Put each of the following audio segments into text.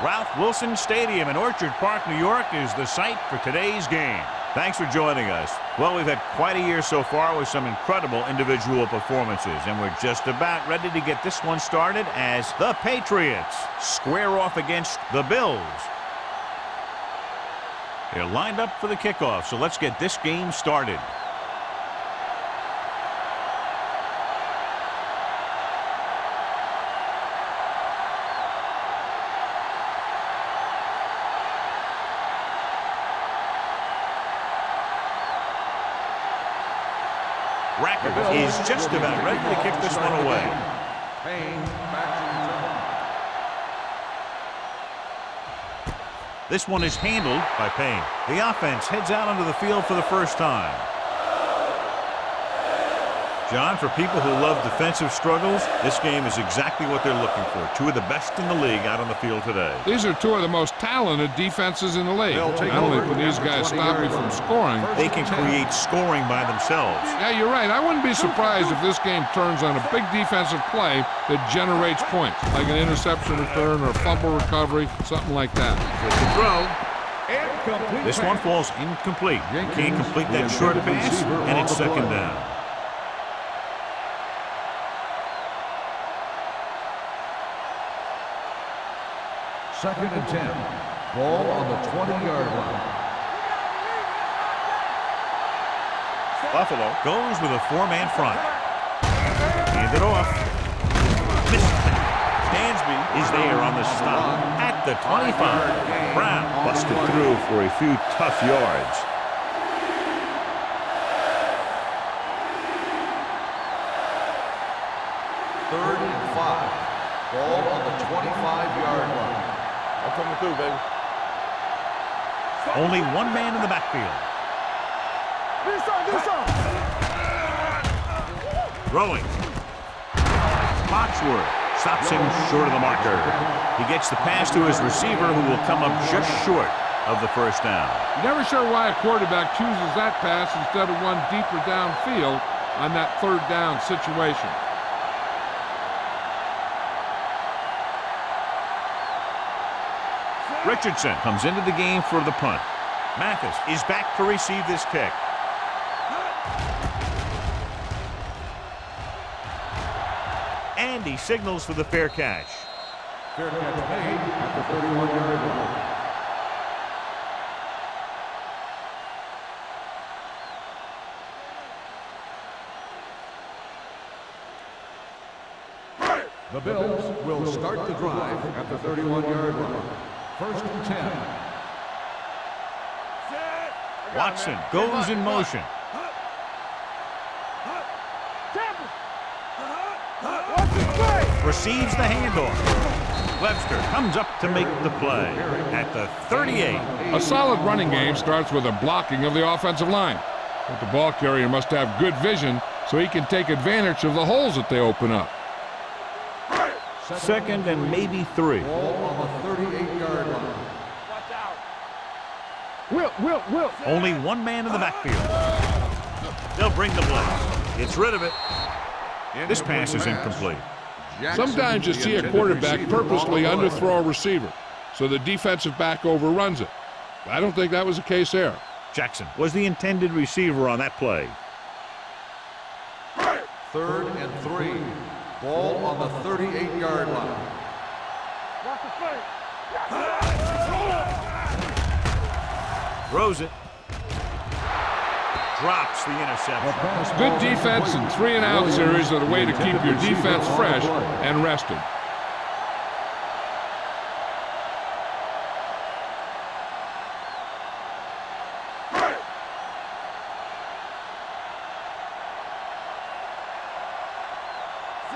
Ralph Wilson Stadium in Orchard Park, New York is the site for today's game. Thanks for joining us. Well, we've had quite a year so far with some incredible individual performances, and we're just about ready to get this one started as the Patriots square off against the Bills. They're lined up for the kickoff, so let's get this game started. Rackard is just about ready to kick this one away. This one is handled by Payne. The offense heads out onto the field for the first time. John, for people who love defensive struggles, this game is exactly what they're looking for. Two of the best in the league out on the field today. These are two of the most talented defenses in the league. Not only can these guys stop you from scoring, they can create scoring by themselves. Yeah, you're right. I wouldn't be surprised if this game turns on a big defensive play that generates points, like an interception return or a fumble recovery, something like that. With the throw. This one falls incomplete. Can't complete that short pass, and it's second down. Second and 10. Ball on the 20-yard line. Buffalo goes with a four-man front. Hand it off. Dansby is there on the stop at the 25. Brown busted through for a few tough yards. Third and 5. Ball on the 25-yard line. I'm coming through, baby. Only one man in the backfield. Throwing. Foxworth stops him short of the marker. He gets the pass to his receiver, who will come up just short of the first down. You're never sure why a quarterback chooses that pass instead of one deeper downfield on that third down situation. Richardson comes into the game for the punt. Mathis is back to receive this kick. And he signals for the fair catch. Fair catch made at the 31-yard line. The Bills will start the drive at the 31-yard line. First and 10. Watson goes in motion. Receives the handoff. Webster comes up to make the play at the 38. A solid running game starts with a blocking of the offensive line. But the ball carrier must have good vision so he can take advantage of the holes that they open up. Second and maybe 3. Ball on the 38-yard line. Will. Only one man in the backfield. They'll bring the blitz. Gets rid of it. This pass is incomplete. Sometimes you see a quarterback purposely underthrow a receiver, so the defensive back overruns it. I don't think that was the case there. Jackson was the intended receiver on that play. Third and 3. Ball on the 38-yard line. Throws it. Drops the interception. Good defense and 3-and-out series are the way to keep your defense fresh and rested.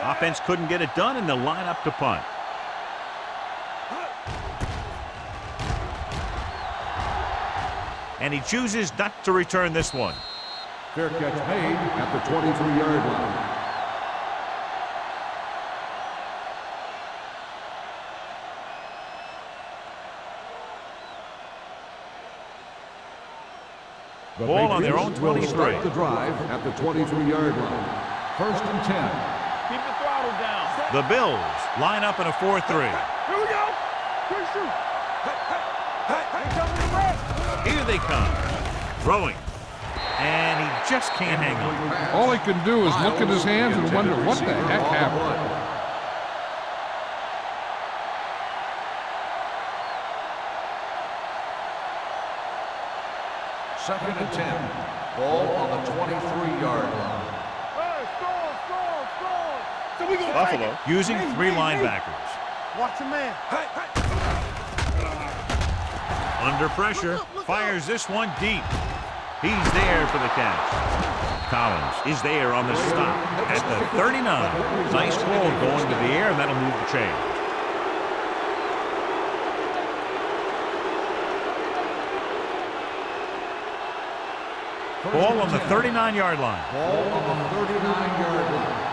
Offense couldn't get it done, and they'll line up to punt. And he chooses not to return this one. Fair catch made at the 23-yard line. Ball on their own 23. Start the drive at the 23-yard line. First and 10. Keep the throttle down. The Bills line up in a 4-3. Here we go. Here they come. Throwing. And he just can't hang on. All he can do is look at his hands and wonder what the heck happened. Second and 10. Ball on the 23-yard line. Buffalo using three linebackers. Watch the man. Under pressure, fires this one deep. He's there for the catch. Collins is there on the stop at the 39. Nice hold going to the air, and that'll move the chain. Ball on the 39-yard line. Ball on the 39-yard line.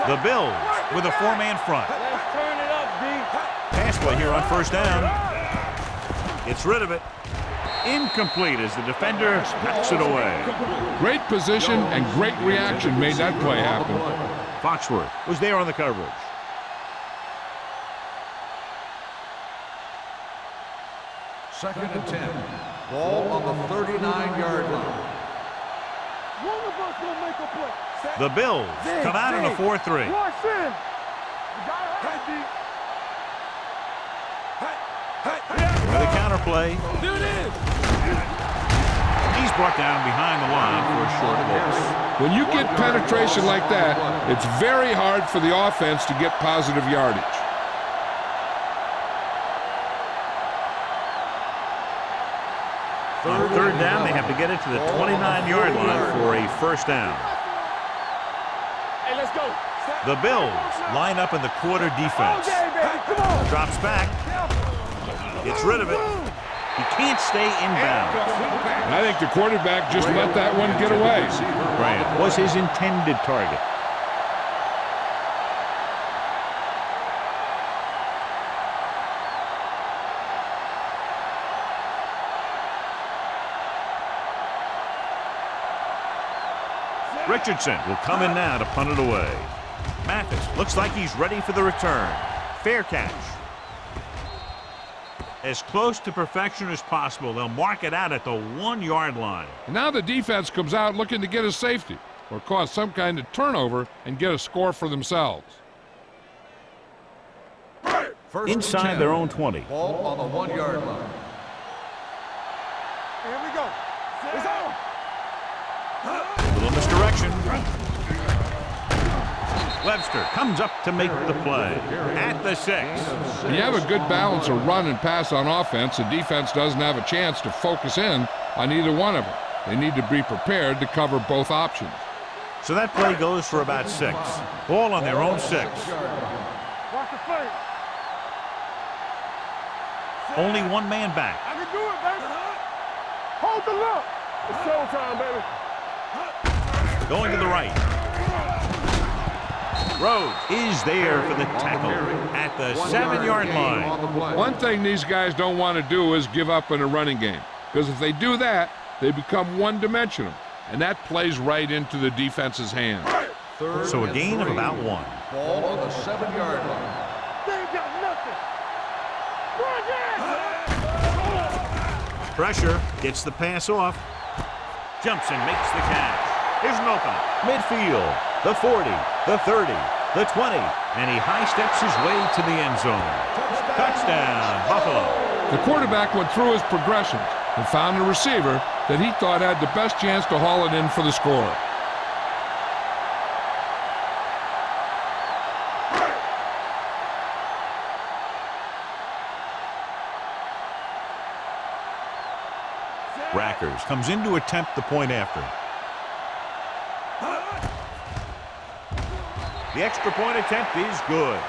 The Bills with a four-man front. Let's turn it up, D. Pass play here on first down. Gets rid of it. Incomplete as the defender knocks it away. Great position and great reaction made that play happen. Foxworth was there on the coverage. Second and 10. Ball on the 39-yard line. One of us will make a play. The Bills come out in a 4-3. Watch in. You got it, D. With a counter play. There it is. He's brought down behind the line for a short loss. When you get penetration like that, it's very hard for the offense to get positive yardage. On third down, they have to get it to the 29-yard line for a first down. Hey, let's go. The Bills line up in the quarter defense. Okay, baby. Come on. Drops back. Gets rid of it. He can't stay inbound. And I think the quarterback just let that one get away. Graham was his intended target. Richardson will come in now to punt it away. Mathis looks like he's ready for the return. Fair catch. As close to perfection as possible. They'll mark it out at the 1-yard line. And now the defense comes out looking to get a safety or cause some kind of turnover and get a score for themselves. First Inside and 10. their own 20. Ball on the 1-yard line. Here we go. It's on. Little misdirection. Webster comes up to make the play at the 6. When you have a good balance of run and pass on offense, the defense doesn't have a chance to focus in on either one of them. They need to be prepared to cover both options. So that play goes for about 6. Ball on their own 6. Watch the play. Only one man back. I can do it, baby. Hold the look. It's showtime, baby. Going to the right. Rhodes is there for the tackle at the 7-yard line. One thing these guys don't want to do is give up in a running game, because if they do that, they become one-dimensional, and that plays right into the defense's hands. So a gain of about 1. Ball on the 7-yard line. They ain't got nothing. Pressure gets the pass off. Jumps and makes the catch. Here's an opener. Midfield. The 40, the 30, the 20, and he high steps his way to the end zone. Touchdown, Buffalo. The quarterback went through his progressions and found a receiver that he thought had the best chance to haul it in for the score. Rackers comes in to attempt the point after. The extra point attempt is good.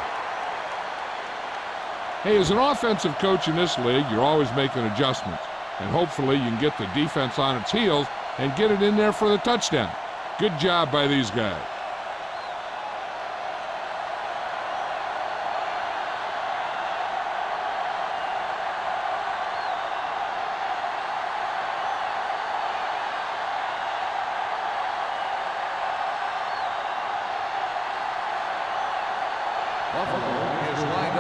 Hey, as an offensive coach in this league, you're always making adjustments. And hopefully you can get the defense on its heels and get it in there for the touchdown. Good job by these guys. Buffalo is lined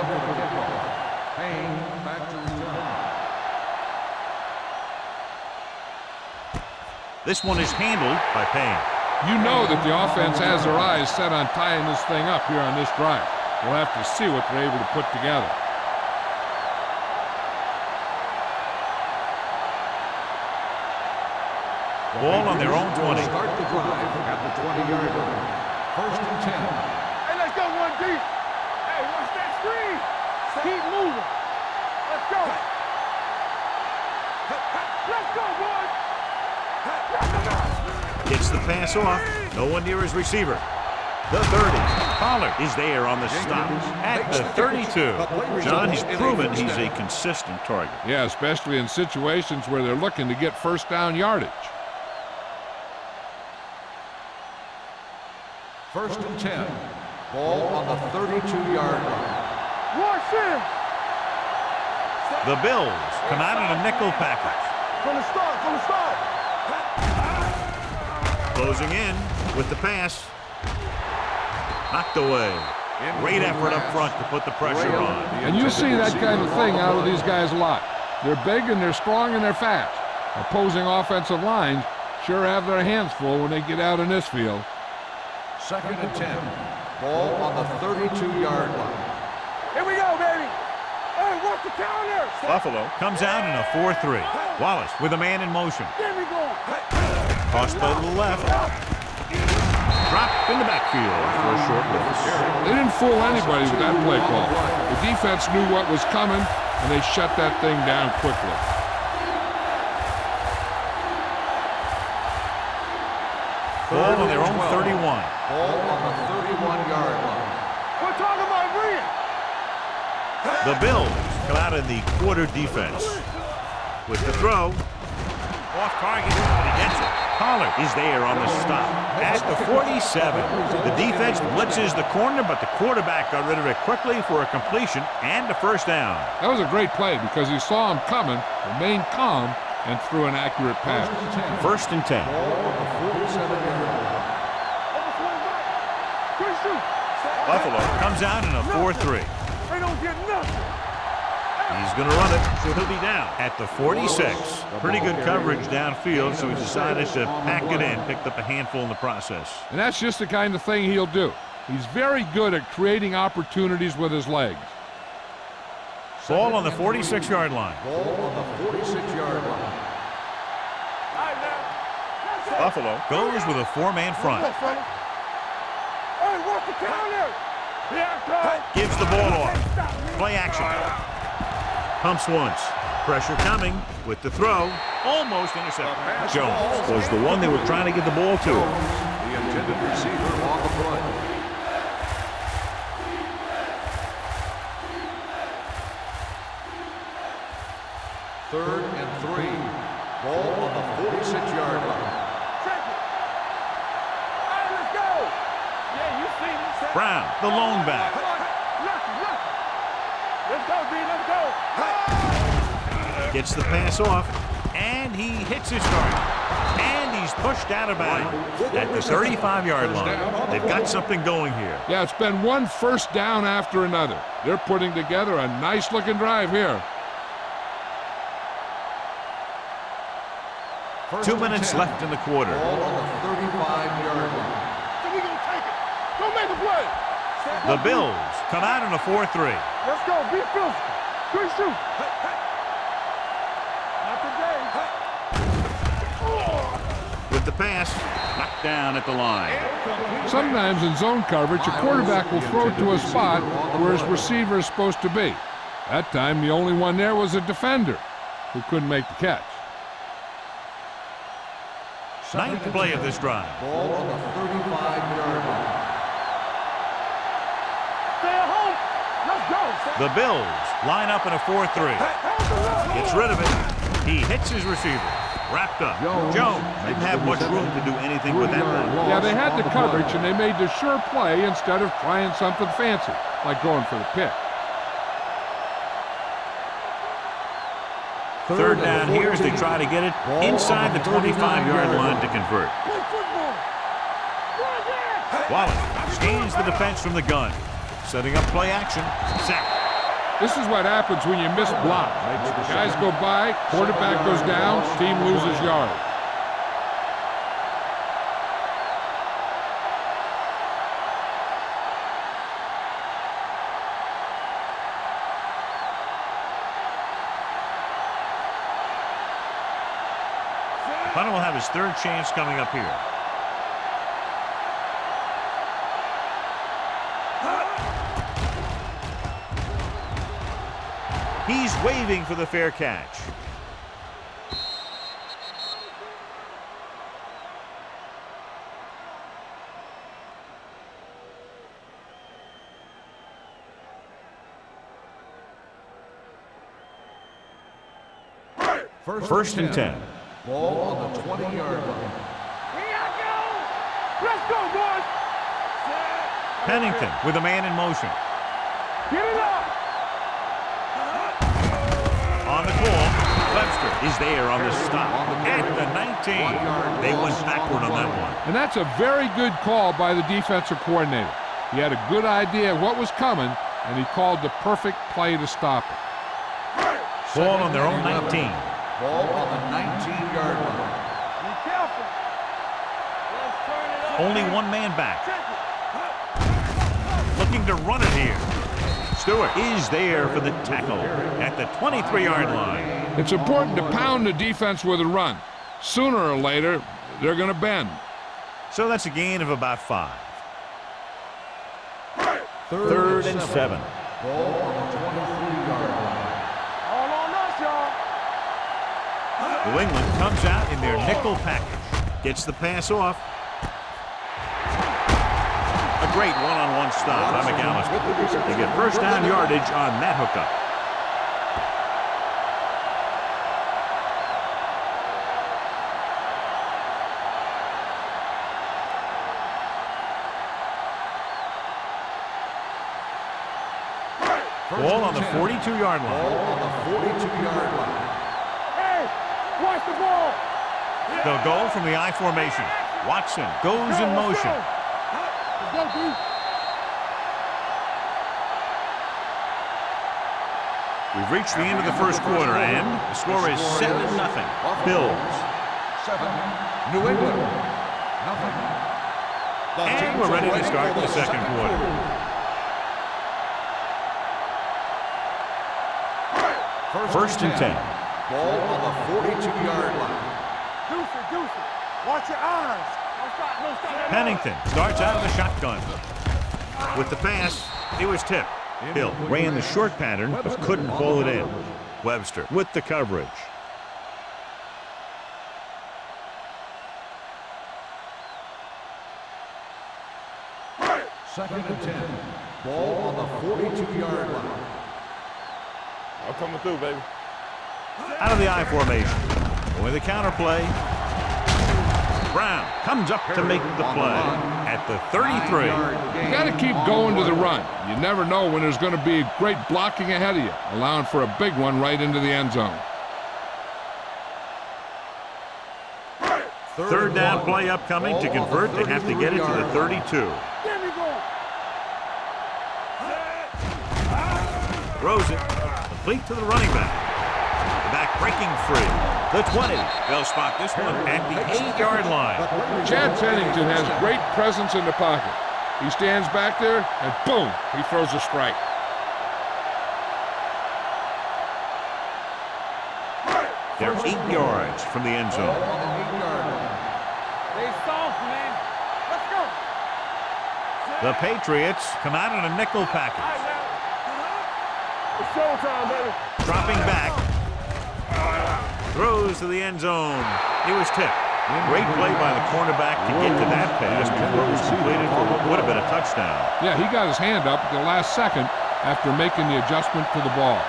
This one is handled by Payne. You know that the offense has their eyes set on tying this thing up here on this drive. We'll have to see what they're able to put together. Ball on their own 20. Start the drive at the 20-yard line. First and 10. Hey, let's go one deep. Hey, watch that screen. Keep moving. Let's go. Let's go, boys. Gets the pass off. No one near his receiver. The 30. Pollard is there on the stop at the 32. John, he's proven he's a consistent target. Yeah, especially in situations where they're looking to get first down yardage. First and 10. Ball on the 32-yard line. Watch him. The Bills come out in a nickel package. From the start, from the start. Closing in with the pass. Knocked away. Great effort up front to put the pressure on. And you see that kind of thing out of these guys a lot. They're big and they're strong and they're fast. Opposing offensive lines sure have their hands full when they get out in this field. Second and 10. Ball on the 32-yard line. Here we go, baby. Hey, watch the counter. Buffalo comes out in a 4-3. Wallace with a man in motion. There we go. Tossed to the left. Dropped in the backfield for a short loss. They didn't fool anybody with that play call. The defense knew what was coming, and they shut that thing down quickly. Ball on their own 31. Ball on the 31-yard line. We're talking about Bria. The Bills come out in the quarter defense. With the throw. Off target, but he gets it. Pollard is there on the stop at the 47. The defense blitzes the corner, but the quarterback got rid of it quickly for a completion and a first down. That was a great play because he saw him coming, remained calm, and threw an accurate pass. First and 10. Ball on the 47-yard line. Quick shoot. Buffalo comes out in a 4-3. They don't get nothing. He's going to run it, so he'll be down at the 46. Pretty good coverage downfield, so he decided to pack it in, picked up a handful in the process. And that's just the kind of thing he'll do. He's very good at creating opportunities with his legs. Ball on the 46-yard line. Ball on the 46-yard line. All right, now. Buffalo goes with a four-man front. Hey, watch the counter. Here it comes. Gives the ball off. Play action. Pumps once. Pressure coming with the throw. Almost intercepted. Jones was the one they were trying to get the ball to. The intended receiver on the play. Third and 3. Ball on the 46-yard line. Check it. All right, let's go. Yeah, you see this. Brown, the lone back. Lucky. Let's go, B. Let's go. Gets the pass off, and he hits his target. And he's pushed out of bounds at the 35-yard line. They've got something going here. Yeah, it's been one first down after another. They're putting together a nice-looking drive here. 2 minutes left in the quarter. Ball on the 35-yard line. So we gonna take it. Go make a play. The Bills come out in a 4-3. Let's go. Be physical. Quick shoot. Not today. With the pass, knocked down at the line. Sometimes in zone coverage, a quarterback will throw it to a spot where his receiver is supposed to be. That time, the only one there was a defender who couldn't make the catch. Ninth play of this drive. Ball on the 35-yard line. Stay at home. Let's go. The Bills line up in a 4-3. Gets rid of it. He hits his receiver. Wrapped up. Jones didn't have much room to do anything with that one. Yeah, they had the coverage, and they made the sure play instead of trying something fancy, like going for the pick. Third down here as they try to get it inside the 25-yard line to convert. Play football. Run there. Wallace scans the defense from the gun. Setting up play action. Sack. This is what happens when you miss block. Guys go by, quarterback goes down, team loses yard. Hunter will have his third chance coming up here. He's waving for the fair catch. First and 10. Ball on the 20-yard line. Here I go. Let's go, boys. Pennington with a man in motion. Get it up. On the call, Webster is there on the stop at the 19. They went backward on that one. And that's a very good call by the defensive coordinator. He had a good idea of what was coming, and he called the perfect play to stop it. Ball on their own 19. Ball on the 19-yard line. Be careful. Let's turn it up. Only one man back. Check it. Looking to run it here. Stewart is there for the tackle at the 23-yard line. It's important to pound the defense with a run. Sooner or later, they're going to bend. So that's a gain of about 5. Third and 7. Ball on the 23-yard line. All on us, y'all. New England comes out in their nickel package. Gets the pass off. A great one-on-one stop by McAllister. They get first down yardage on that hookup. Ball on the 42-yard line. Ball on the 42-yard line. Hey, watch the ball. They'll go from the I formation. Watson goes in motion. Let's go, D. We've reached the end of the first quarter, and the score is 7-0. Bills. 7. New England. Nothing. And we're ready to start the second quarter. First and 10. Ball on the 42-yard line. Deuce it. Watch your eyes. No stop. Pennington starts out of the shotgun. With the pass, it was tipped. Hill ran the short pattern, but couldn't pull it in. Webster with the coverage. Second and 10. Ball on the 42-yard line. I'm coming through, baby. Out of the I formation. With the counter play. Brown comes up to make the play at the 33. You got to keep going to the run. You never know when there's going to be great blocking ahead of you, allowing for a big one right into the end zone. Third down play upcoming. To convert, they have to get it to the 32. There we go. Throws it. Complete to the running back. The back breaking free. The 20. They'll spot this one at the 8-yard line. Chad Pennington has great presence in the pocket. He stands back there, and boom, he throws a strike. They're 8 yards from the end zone. They soft, man. Let's go. The Patriots come out in a nickel package. It's showtime, baby. Dropping back. Throws to the end zone. It was tipped. Great play by the cornerback to get to that pass before it was completed for what would have been a touchdown. Yeah, he got his hand up at the last second after making the adjustment to the ball.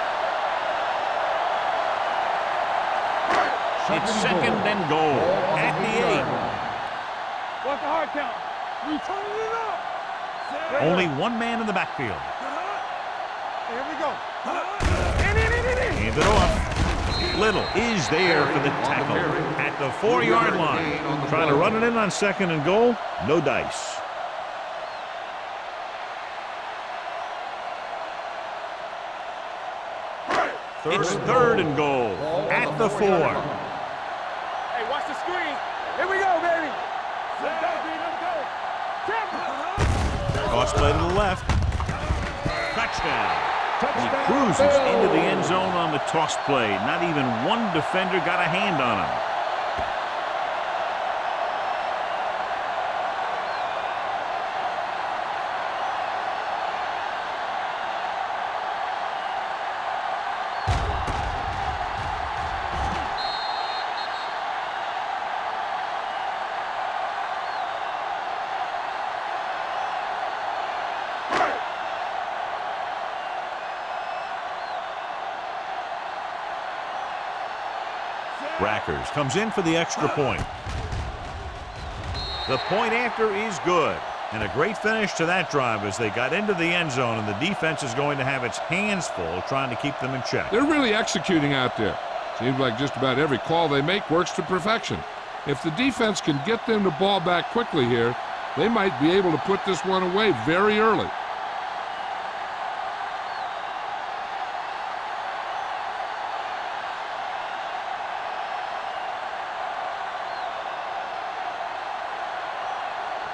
It's second and goal at the 8. What's the hard count? We turning it up. Only one man in the backfield. Here we go. Hands it off. Little is there for the tackle at the 4-yard line. Trying to run it in on second and goal. No dice. It's third and goal at the 4. Hey, watch the screen. Here we go, baby. Let's go, B. Let's go. Toss play to the left. Touchdown. He cruises into the end zone on the toss play. Not even one defender got a hand on him. Rackers comes in for the extra point. The point after is good. And a great finish to that drive as they got into the end zone, and the defense is going to have its hands full trying to keep them in check. They're really executing out there. Seems like just about every call they make works to perfection. If the defense can get them the ball back quickly here, they might be able to put this one away very early.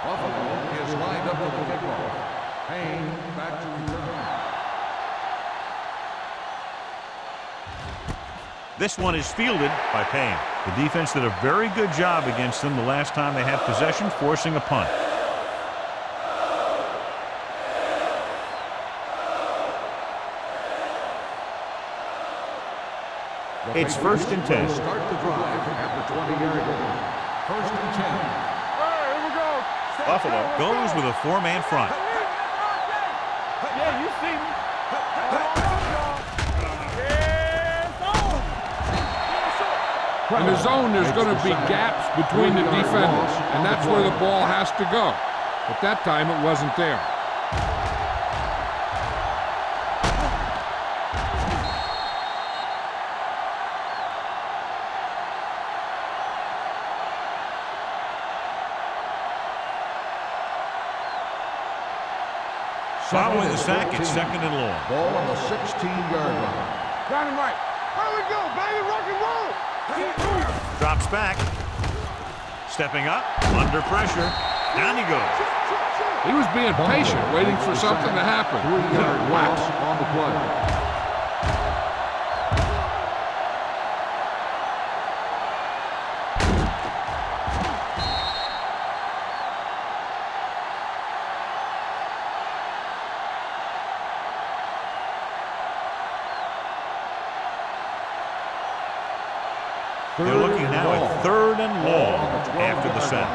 Buffalo is lined up for the kickoff. Payne back to return. This one is fielded by Payne. The defense did a very good job against them the last time they had possession, forcing a punt. It's 1st and 10. Start the drive at the 20-yard line. 1st and 10. Here we go. Buffalo goes with a 4-man front. Yeah, you see me. In the zone, there's going to be gaps between the defenders, and that's where the ball has to go. But that time it wasn't there. Following the sack, it's 2nd and long. Ball on the 16-yard line. Dynamite. Here we go, baby. Rock and roll. Drops back. Stepping up, under pressure. Down he goes. He was being patient, waiting for something to happen. 3-yard loss on the play. They're looking now at 3rd and long after the sack.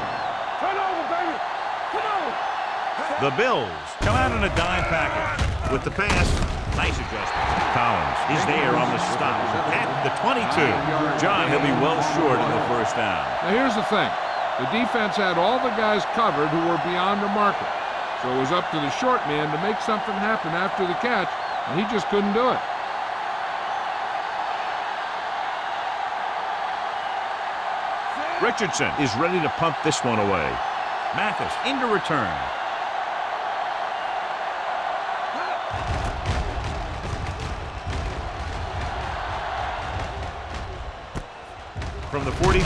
Turn over, baby. Come on. The Bills come out in a dime package. With the pass, nice adjustment. Collins is there on the stop at the 22. John, he'll be well short of the 1st down. Now here's the thing. The defense had all the guys covered who were beyond the marker. So it was up to the short man to make something happen after the catch, and he just couldn't do it. Richardson is ready to punt this one away. Mathis into return. From the 43.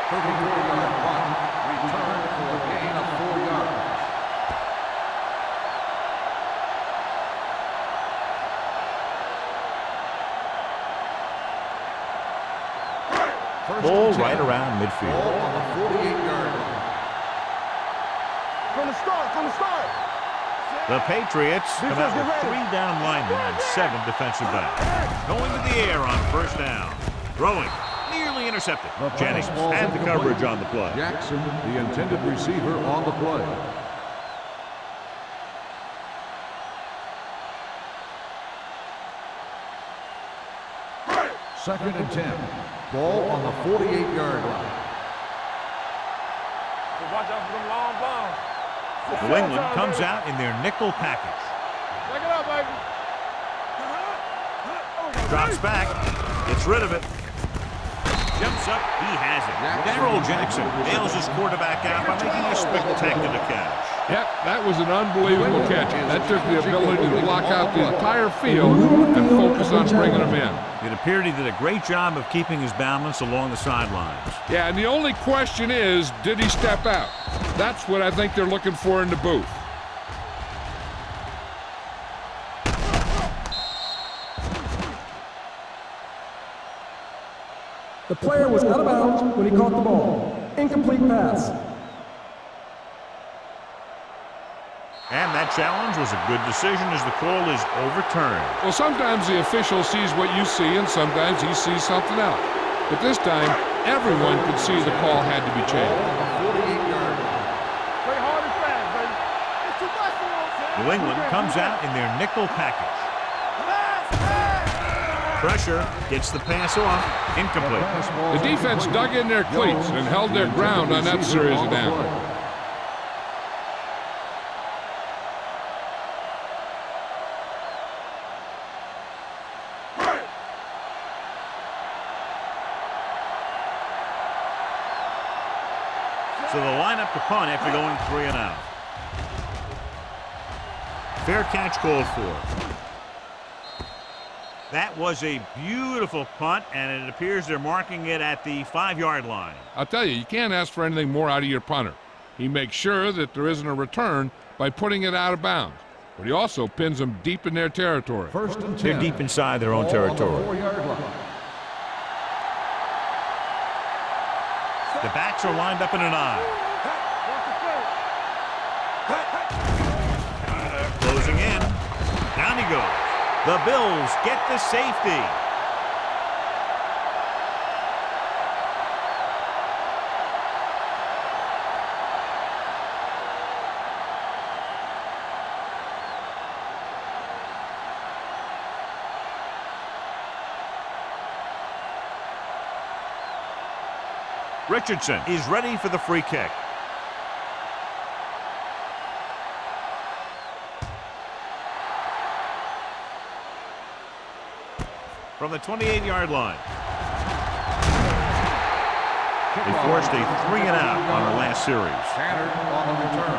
34-yard punt. Return for a gain of 4 yards. Ball right around midfield. Ball on the 48-yard line. From the start. The Patriots come out with 3 down linemen and 7 defensive backs. Going to the air on 1st down. Throwing. Nearly intercepted. Jennings had the coverage on the play. Jackson, the intended receiver, on the play. Second and 10. Ball on the 48-yard line. Watch out for them long bombs. New England comes out in their nickel package. Check it out, baby. Drops back. Gets rid of it. Jumps up. He has it. Darrell Jackson nails his quarterback out by making a spectacular catch. Yep, that was an unbelievable catch. That took the ability to block out the entire field and focus on bringing them in. It appeared he did a great job of keeping his balance along the sidelines. Yeah, and the only question is, did he step out? That's what I think they're looking for in the booth. The player was out of bounds when he caught the ball. Incomplete pass. And that challenge was a good decision as the call is overturned. Well, sometimes the official sees what you see, and sometimes he sees something else. But this time, everyone could see the call had to be changed. Play hard and fast, baby. It's too much for us. New England comes out in their nickel package. Pressure gets the pass off. Incomplete. The defense dug in their cleats and held their ground on that series of downs. So they'll line up to punt after going 3 and out. Fair catch called for. That was a beautiful punt, and it appears they're marking it at the 5-yard line. I'll tell you, you can't ask for anything more out of your punter. He makes sure that there isn't a return by putting it out of bounds, but he also pins them deep in their territory. First and 10. They're deep inside their own territory. 4-yard line. The backs are lined up in an eye. Closing in. Down he goes. The Bills get the safety. Richardson is ready for the free kick. From the 28-yard line. They forced a 3 and out on our last series. Tanner on the return.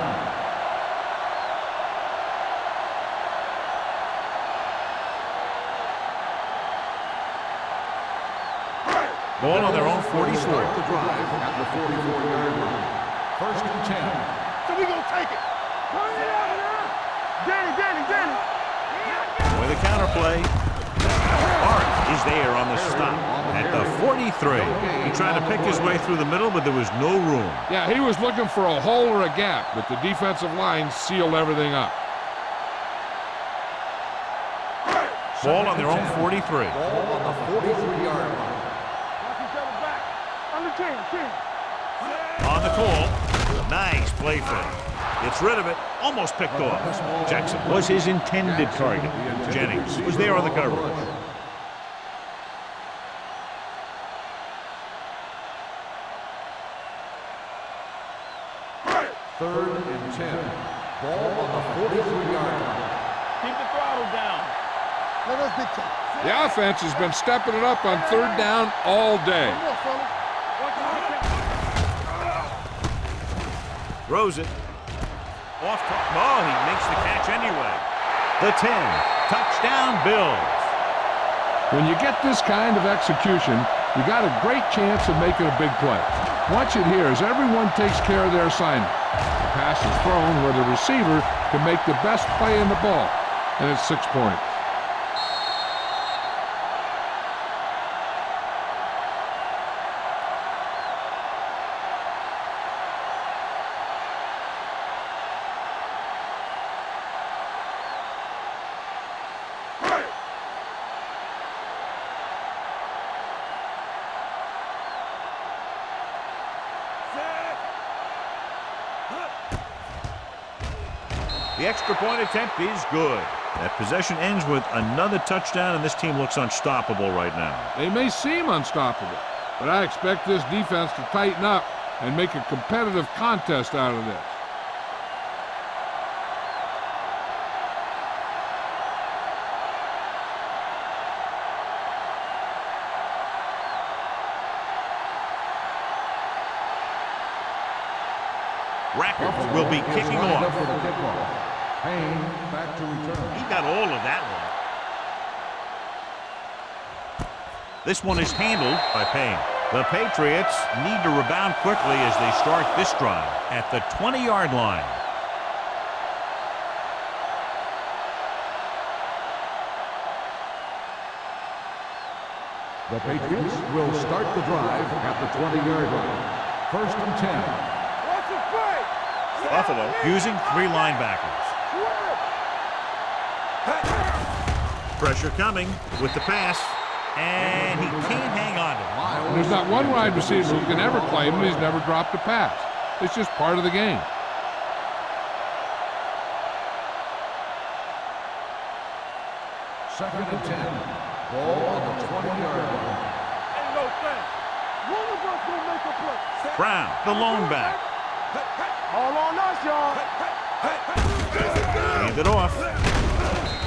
Ball on their own 44. Start the drive at the 44-yard line. First and 10. So we gonna take it. Turn it out now. Danny. With a counterplay. Art is there on the stop at the 43. He tried to pick his way through the middle, but there was no room. Yeah, he was looking for a hole or a gap, but the defensive line sealed everything up. Ball on their own 43. Ball on the 43-yard line. Watch each other back. Under 10. On the call. Nice play fake. Gets rid of it. Almost picked off. Jackson was his intended target. Jennings was there on the coverage. Third and 10. Ball on the 43-yard line. Keep the throttle down. Let us dictate. The offense has been stepping it up on 3rd down all day. Come on, fella. Throws it. Off top. Oh, he makes the catch anyway. The 10. Touchdown, Bills. When you get this kind of execution, you got a great chance of making a big play. Watch it here as everyone takes care of their assignment. The pass is thrown where the receiver can make the best play in the ball, and it's 6 points. The extra point attempt is good. That possession ends with another touchdown, and this team looks unstoppable right now. They may seem unstoppable, but I expect this defense to tighten up and make a competitive contest out of this. Rackers will be kicking Lined up off. for the kickoff. Payne back to return. He got all of that one. This one is handled by Payne. The Patriots need to rebound quickly as they start this drive at the 20-yard line. The Patriots will start the drive at the 20-yard line. First and 10. Watch the play. Buffalo using 3 linebackers. Pressure coming with the pass, and he can't hang on to it. There's not one wide receiver who can ever claim he's never dropped a pass. It's just part of the game. Second and 10. Ball on the 20-yard line. Ain't no thing. One of us gonna make a play. Brown, the lone back. All on us, y'all. Hand it off.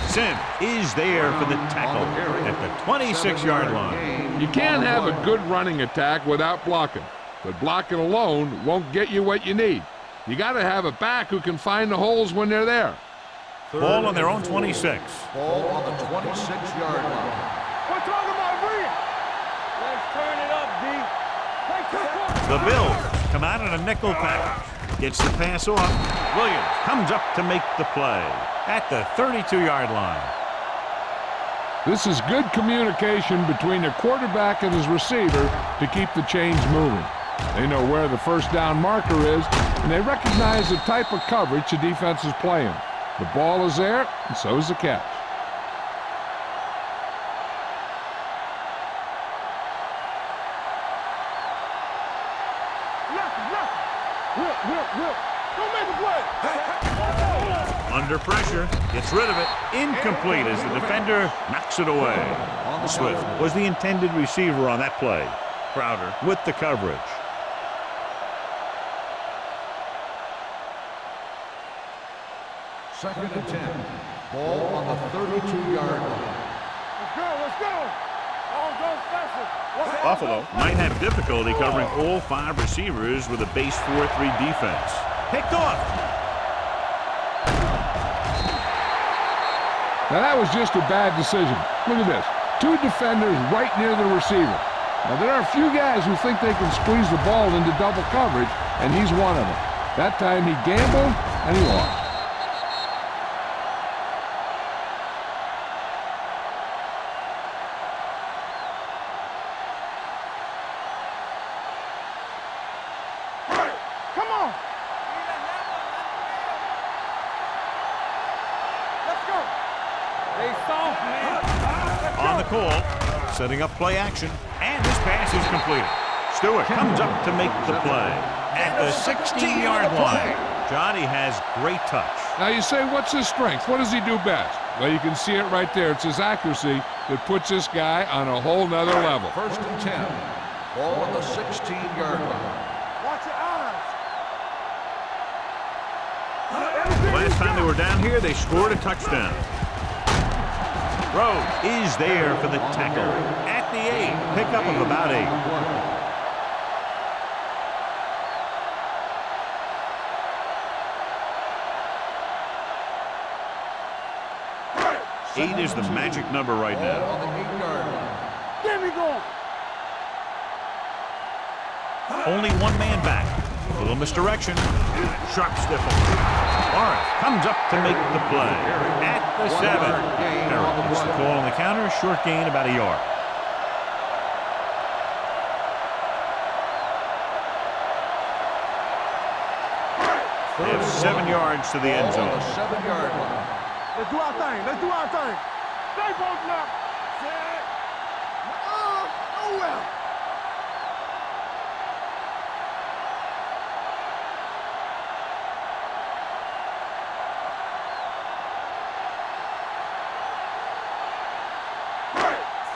Sim is there for the tackle at the 26-yard line. You can't have a good running attack without blocking, but blocking alone won't get you what you need. You got to have a back who can find the holes when they're there. Ball on their own 26. Ball on the 26-yard line. We're talking about Reed. Let's turn it up, D. Take 2 points. The Bills come out in a nickel package. Gets the pass off. Williams comes up to make the play at the 32-yard line. This is good communication between the quarterback and his receiver to keep the chains moving. They know where the first down marker is, and they recognize the type of coverage the defense is playing. The ball is there, and so is the catch. Whip. Don't make a play. Under pressure, gets rid of it. Incomplete as the defender knocks it away. Swift was the intended receiver on that play. Crowder with the coverage. Second and 10. Ball on the 32-yard line. Let's go. All goes special. Buffalo might have difficulty covering all 5 receivers with a base 4-3 defense. Picked off. Now that was just a bad decision. Look at this. 2 defenders right near the receiver. Now there are a few guys who think they can squeeze the ball into double coverage, and he's one of them. That time he gambled, and he lost. Come on. Let's go. They soft, man. On the call, setting up play action, and this pass is completed. Stewart comes up to make the play at the 16-yard line. Johnny has great touch. Now you say, what's his strength? What does he do best? Well, you can see it right there. It's his accuracy that puts this guy on a whole nother level. First and 10. Ball on the 16-yard line. Watch your eyes. The last time they were down here, they scored a touchdown. Rhodes is there for the tackle at the 8. Pickup of about 8. Eight is the magic number right now. On the 8-yard line. There we go. Only one man back. A little misdirection. Sharp stiffle. Lawrence comes up to make the play at the 7. Harrell gets the call on the counter. Short gain, about a yard. They have 7 yards to the end Ball on the zone. 7-yard line. Let's do our thing. Stay both now. Set. Nowhere.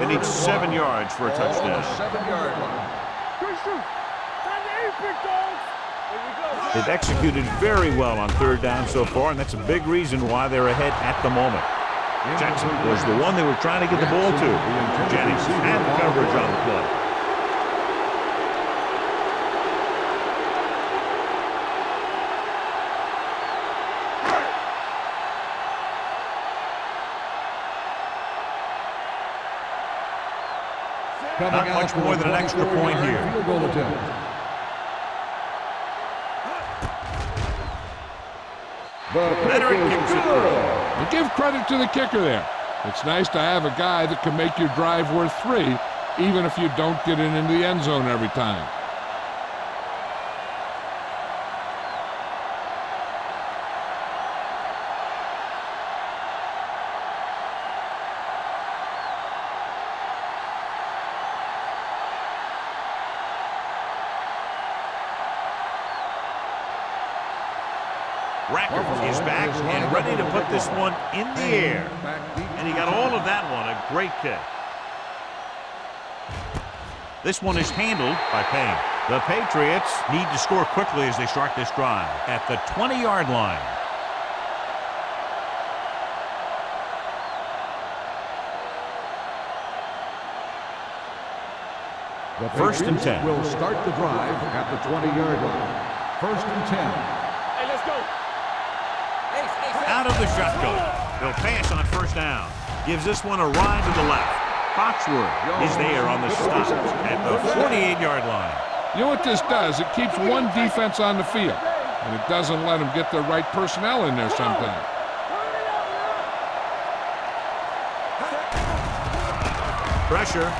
They need 7 yards for a Ball on the touchdown. 7-yard line. Good shoot. Time to eat, big dogs. Here we go. They've executed very well on 3rd down so far, and that's a big reason why they're ahead at the moment. Jackson was the one they were trying to get the ball to. Jennings had the coverage on the play. Not much more than an extra point here. Field goal attempt. Leonard kicks it through. And give credit to the kicker there. It's nice to have a guy that can make your drive worth 3, even if you don't get it into the end zone every time. Racker is back and ready to put this one in the air. And he got all of that one. A great kick. This one is handled by Payne. The Patriots need to score quickly as they start this drive at the 20-yard line. The First and Patriots 10. will start the drive at the 20-yard line. First and 10. Hey, let's go. Out of the shotgun. They'll pass on first down. Gives this one a ride to the left. Foxworth is there on the stop at the 48-yard line. You know what this does? It keeps one defense on the field, and it doesn't let them get the right personnel in there sometimes. Pressure.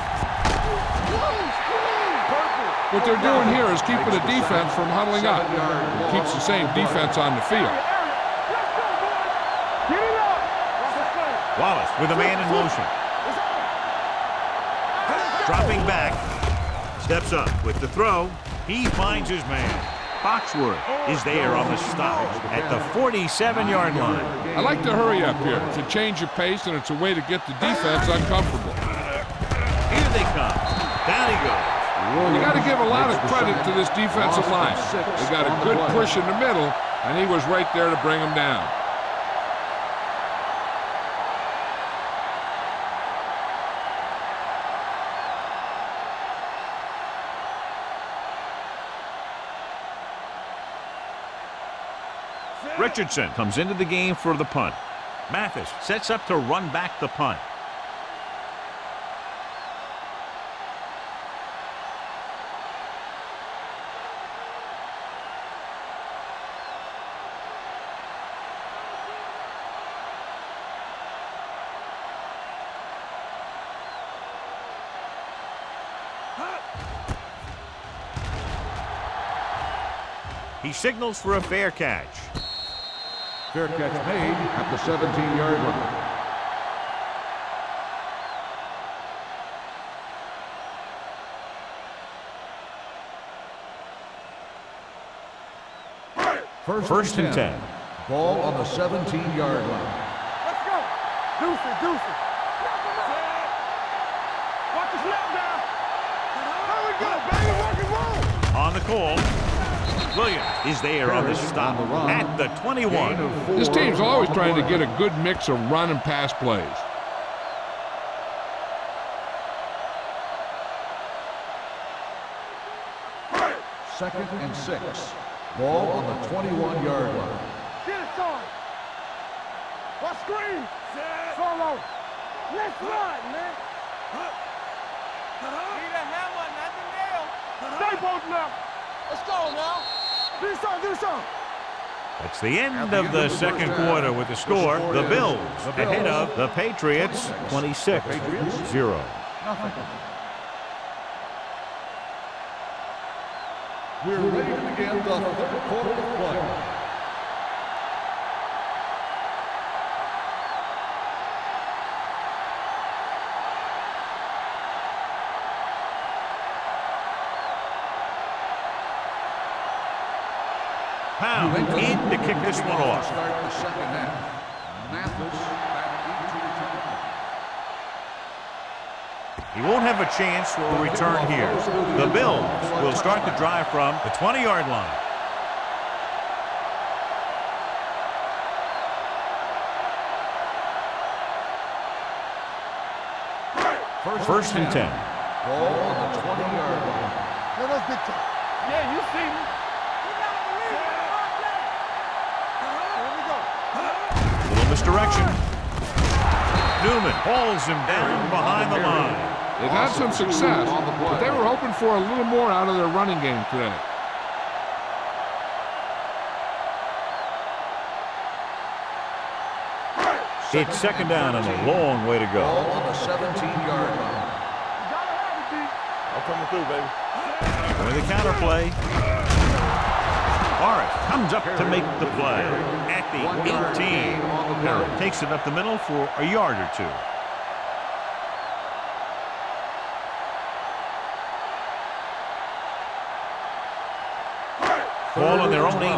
What they're doing here is keeping the defense from huddling up. It keeps the same defense on the field. Get it up. Wallace with a man in motion. Dropping back. Steps up with the throw. He finds his man. Foxworth is there on the stop at the 47-yard line. I like to hurry up here. It's a change of pace, and it's a way to get the defense uncomfortable. Here they come. Down he goes. You got to give a lot of credit to this defensive line. They got a good push in the middle, and he was right there to bring them down. Richardson comes into the game for the punt. Mathis sets up to run back the punt. He signals for a fair catch. Fair catch made at the 17-yard line. First and 10. Ball on the 17-yard line. Let's go. Deuce it. Watch the snap down. There we go, baby. Rock and roll. On the call. Williams is there on the stop at the 21. This team's always trying to get a good mix of run and pass plays. Second and 6. Ball on the 21-yard line. Get it, son. Watch screen. Solo. Let's run, man. Need a hammer, not the nail. Stay both now. Let's go now. Do something. That's the end of the second quarter with the score. The Bills ahead of the Patriots 26-0. We're ready to begin the third quarter of play. Pound in to kick this one off. Start the second half. Mathis back into He won't have a chance for a return here. The Bills will start the drive from the 20-yard line. First and 10. ball on the 20-yard line. No, that's big time. Yeah, you see me. Little misdirection. Newman hauls him down behind the line. They've had some success, but they were hoping for a little more out of their running game today. It's second down and a long way to go. Ball on the 17-yard line. I'm coming through, baby. With the counterplay. Morris comes up to make the play at the 18. Harris takes it up the middle for a yard or two. Ball on their own 18.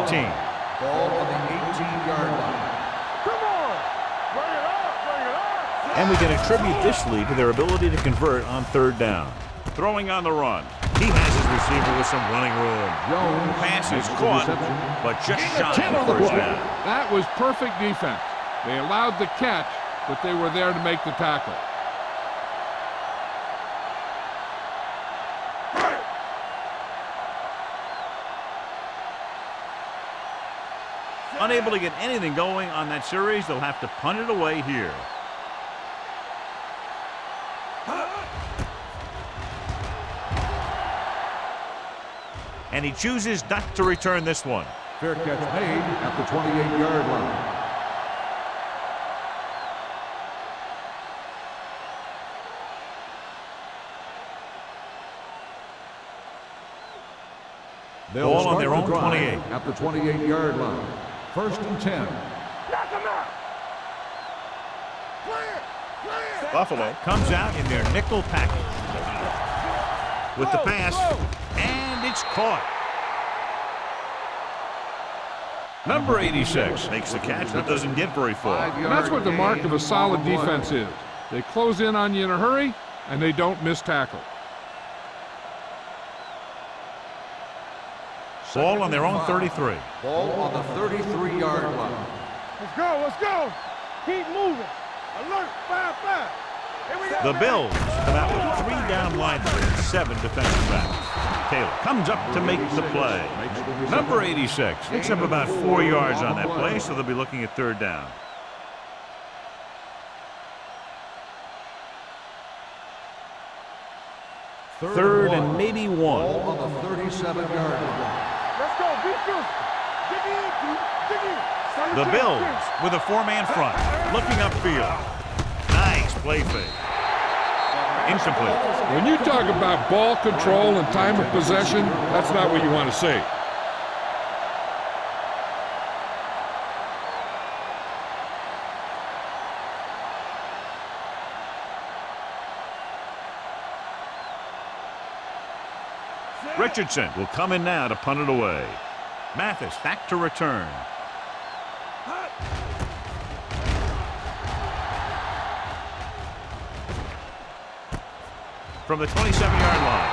Ball on the 18-yard line. Come on. Bring it up. And we can attribute this lead to their ability to convert on third down. Throwing on the run. He has his receiver with some running room. Jones Pass is makes the caught, reception. but just shy of first down. That was perfect defense. They allowed the catch, but they were there to make the tackle. Unable to get anything going on that series, they'll have to punt it away here. And he chooses not to return this one. Fair catch made at the 28-yard line. They'll Ball on start their the own drive 28. at the 28-yard line. 1st and 10. Knock him out. Clear. Clear. Buffalo comes out in their nickel package. With the pass, and it's caught. Number 86 makes the catch, but doesn't get very far. And that's what the mark of a solid defense is. They close in on you in a hurry, and they don't miss tackle. Ball on their own 33. Ball on the 33-yard line. Let's go. Let's go. Keep moving. Alert. 5-5. Here we go. The Bills come out with 3 down linemen and 7 defensive backs. Taylor comes up to make the play. Number 86 picks up about 4 yards on that play, so they'll be looking at 3rd down. Third and maybe 1. Ball on the 37-yard line. Let's go. Be physical. Dig in, Pete. Dig in. The Bills with a 4-man front, looking upfield. Nice play fake. Incomplete. When you talk about ball control and time of possession, that's not what you want to see. Richardson will come in now to punt it away. Mathis back to return. From the 27-yard line.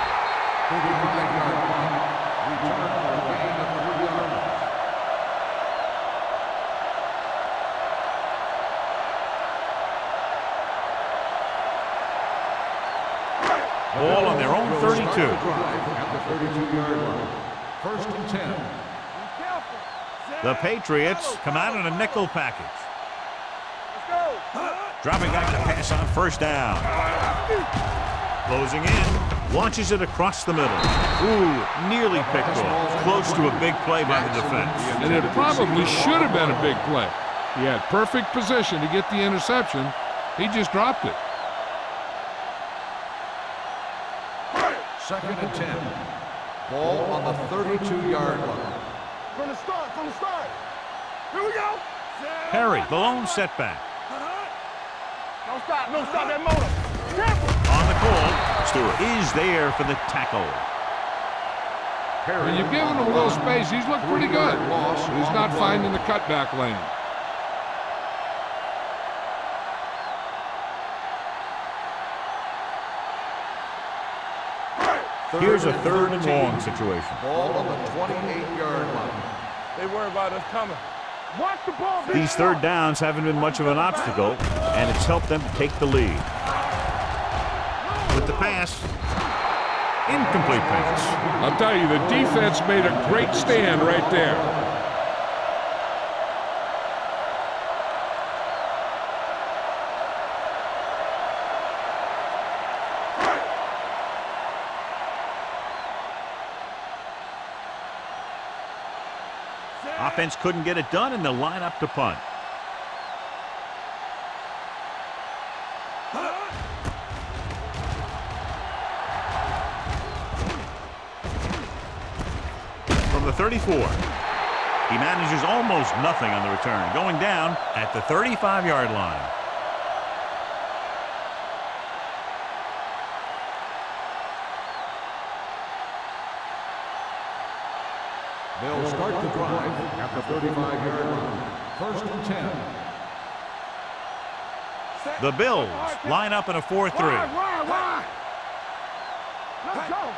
35-yard punt. Return for a gain of 3 yards. Ball on their own 32. Start the drive at the 32-yard line. 1st and 10. Be careful. The Patriots come out in a nickel package. Let's go. Dropping back to pass on 1st down. Closing in, launches it across the middle. Ooh, nearly picked off. Close to a big play by the defense. And it probably should have been a big play. He had perfect position to get the interception. He just dropped it. 2nd and 10. Ball on the 32-yard line. From the start. From the start. Here we go. Perry, the lone setback. Don't stop. Don't stop that motor. Careful. On the call, Stewart is there for the tackle. When you've given him a little space, he's looked pretty good. He's not finding the cutback lane. Here's a 3rd and long situation. Ball on the 28-yard line. They worry about us coming. Watch the ball. These 3rd downs haven't been much of an obstacle, and it's helped them take the lead. With the pass, incomplete pass. I'll tell you, the defense made a great stand right there. Offense couldn't get it done, and they'll line up to punt. From the 34. He manages almost nothing on the return, going down at the 35-yard line. They'll start the drive at the 35-yard line. 1st and 10. The Bills line up in a 4-3. Why? Let's go.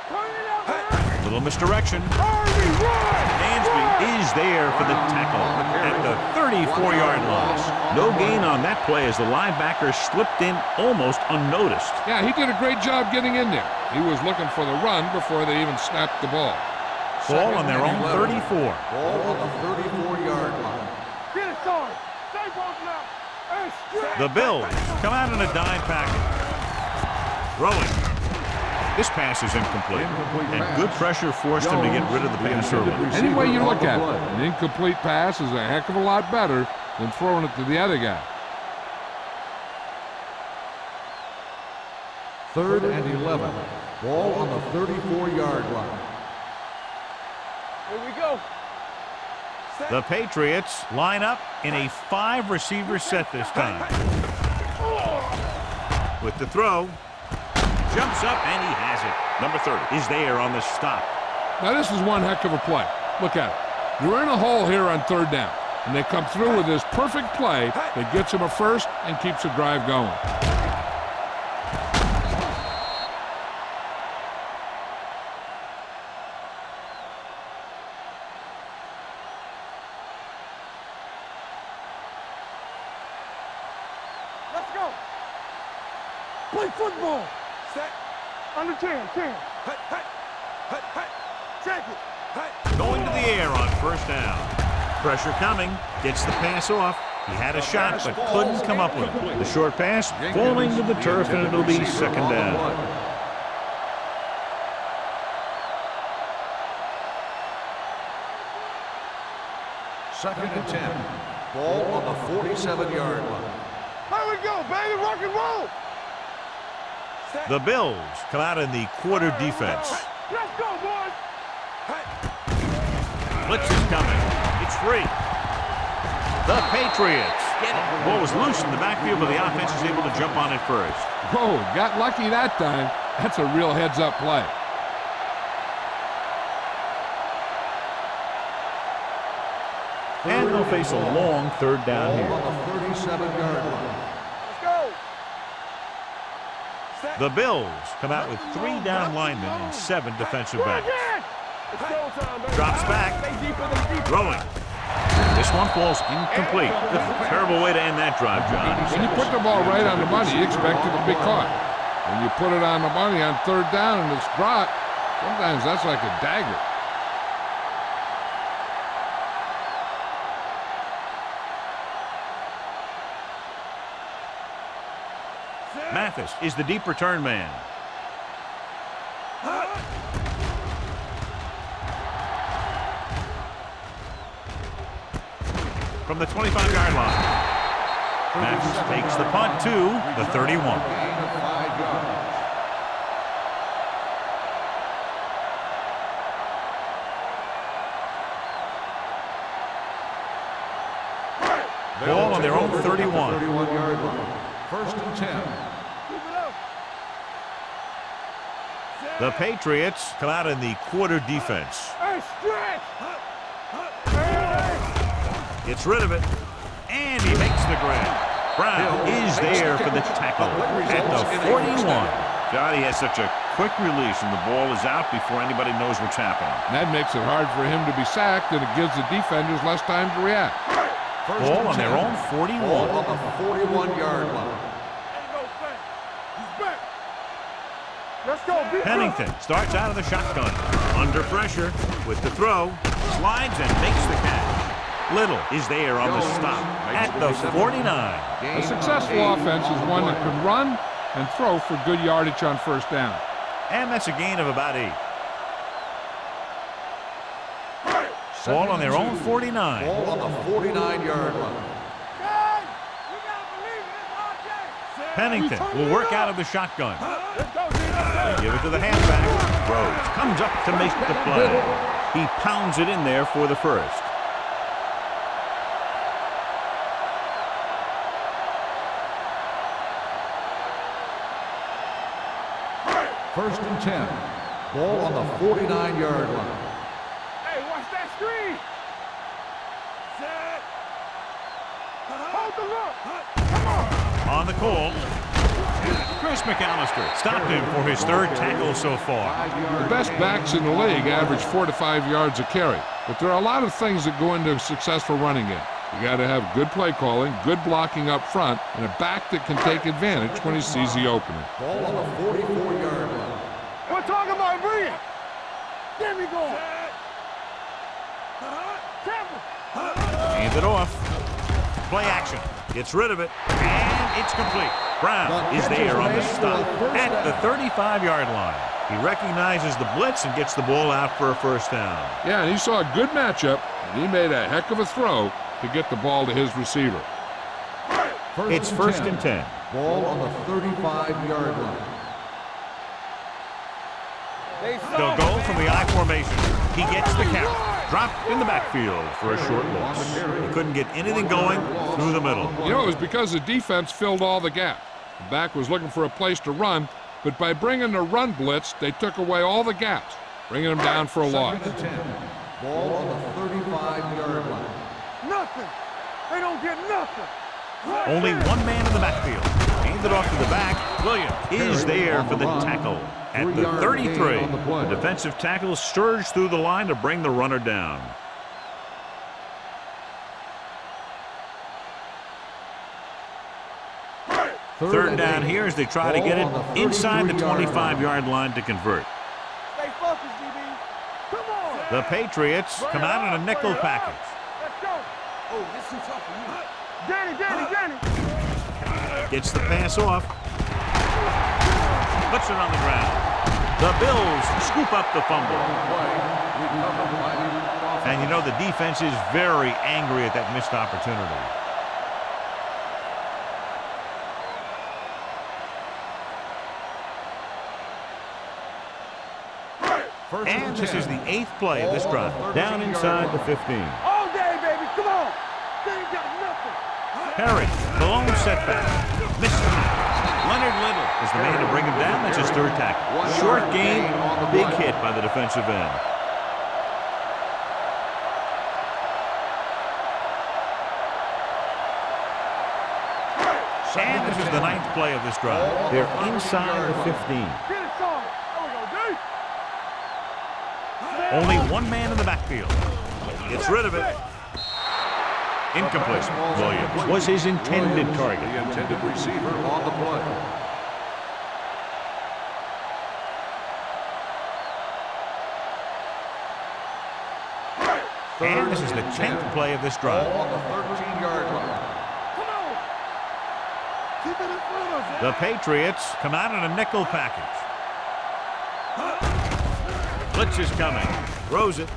Turn it up, man. Little misdirection. Hurry, run. Dansby is there for the tackle at the 34-yard line. No gain on that play as the linebacker slipped in almost unnoticed. Yeah, he did a great job getting in there. He was looking for the run before they even snapped the ball. Ball on their own 34. Ball on the 34-yard line. Get it started. Stay both now. And straight. The Bills come out in a dime package. Throwing. This pass is incomplete. And good pressure forced him to get rid of the pass early. Any way you look at it, an incomplete pass is a heck of a lot better than throwing it to the other guy. 3rd and 11. Ball on the 34-yard line. Here we go. The Patriots line up in a 5-receiver set this time. With the throw. Jumps up and he has it. Number 30 is there on the stop. Now this is one heck of a play. Look at it. You're in a hole here on 3rd down, and they come through with this perfect play that gets them a first and keeps the drive going. Let's go. Play football. Set. Under 10. Check it. Going to the air on 1st down. Pressure coming. Gets the pass off. He had a shot but couldn't come up with it. The short pass falling to the turf, and it'll be 2nd down. Second and 10. Ball on the 47-yard line. Here we go, baby. Rock and roll. The Bills come out in the quarter defense. Let's go, boys. Blitz is coming. It's free. The Patriots. Ball was loose in the backfield, but the offense is able to jump on it first. Oh, got lucky that time. That's a real heads-up play. And they'll face a long 3rd down Ball here. on the 37-yard line. Let's go. The Bills come out with 3 down linemen and 7 defensive backs. It's go time, baby. Drops back. Stay deeper, they deeper. Throwing. This one falls incomplete. Terrible way to end that drive, John. When you put the ball right on the money, you expect it to be caught. When you put it on the money on 3rd down and it's dropped, sometimes that's like a dagger. Mathis is the deep return man. From the 25-yard line. Mathis takes the punt to the 31. Gain of 5 yards. Ball on their own 31. 31-yard line. 1st and 10. Keep it up. The Patriots come out in the quarter defense. Hey, stretch. Gets rid of it, and he makes the grab. Brown is there for the tackle at the 41. Johnny has such a quick release, and the ball is out before anybody knows what's happening. And that makes it hard for him to be sacked, and it gives the defenders less time to react. Ball on their own 41. Ball on the 41-yard line. He's back. Let's go. Be Pennington starts out of the shotgun. Under pressure with the throw. Slides and makes the catch. Little is there on the stop at the 49. A successful offense is one that can run and throw for good yardage on 1st down. And that's a gain of about 8. Ball on their own 49. Ball on the 49-yard line. Pennington will work out of the shotgun. Let's go, G. Let's go. Give it to the halfback. Rhodes comes up to make the play. He pounds it in there for the first. First and 10. Ball on the 49-yard line. Hey, watch that screen. Set. Hold the look. Come on. On the call. Chris McAllister stopped him for his third tackle so far. The best backs in the league average 4 to 5 yards a carry, but there are a lot of things that go into a successful running game. You got to have good play calling, good blocking up front, and a back that can take advantage when he sees the opening. Ball on the 44-yard line. We're talking about bringing. Get me going. Hands it off. Play action. Gets rid of it. And it's complete. Brown is there on the stop at the 35-yard line. He recognizes the blitz and gets the ball out for a first down. Yeah, and he saw a good matchup, and he made a heck of a throw to get the ball to his receiver. It's first and 10. Ball on the 35-yard line. They'll go from the I formation. He gets the carry. Dropped in the backfield for a short loss. He couldn't get anything going through the middle. You know, it was because the defense filled all the gaps. The back was looking for a place to run, but by bringing the run blitz, they took away all the gaps, bringing him down for a loss. Second and 10. Ball on the 35-yard line. Nothing. They don't get nothing. Only one man in the backfield. Hands it off to the back. Williams is there for the tackle at the 33. The defensive tackle surged through the line to bring the runner down. Third down here as they try to get it inside the 25-yard line to convert. Stay focused, DB. Come on. The Patriots come out in a nickel package. Let's go. Oh, this is tough for you. Danny. Gets the pass off. Puts it on the ground. The Bills scoop up the fumble. And you know the defense is very angry at that missed opportunity. And this is the 8th play of this drive. Down inside the 15. All day, baby. Come on. They ain't got nothing. Perry, the lone setback. Missed the tackle. Leonard Little is the man to bring him down. That's his third tackle. Short gain, big hit by the defensive end. And this is the 9th play of this drive. They're inside the 15. Get it, son. There we go, D. Only one man in the backfield. Gets rid of it. Incomplete. Williams was his intended target. The intended receiver on the play. And this is the 10th play of this drive. Ball on the 13-yard line. Come on. Keep it in front of you. The Patriots come out in a nickel package. Blitz is coming. Throws it.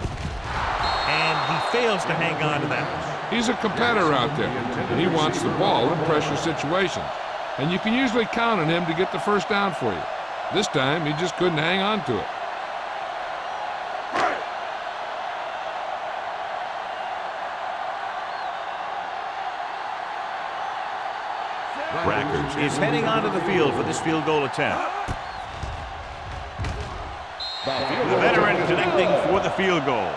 And he fails to hang on to that one. He's a competitor out there, and he wants the ball in pressure situations. And you can usually count on him to get the first down for you. This time, he just couldn't hang on to it. Rackers is heading onto the field for this field goal attempt. The veteran connecting for the field goal.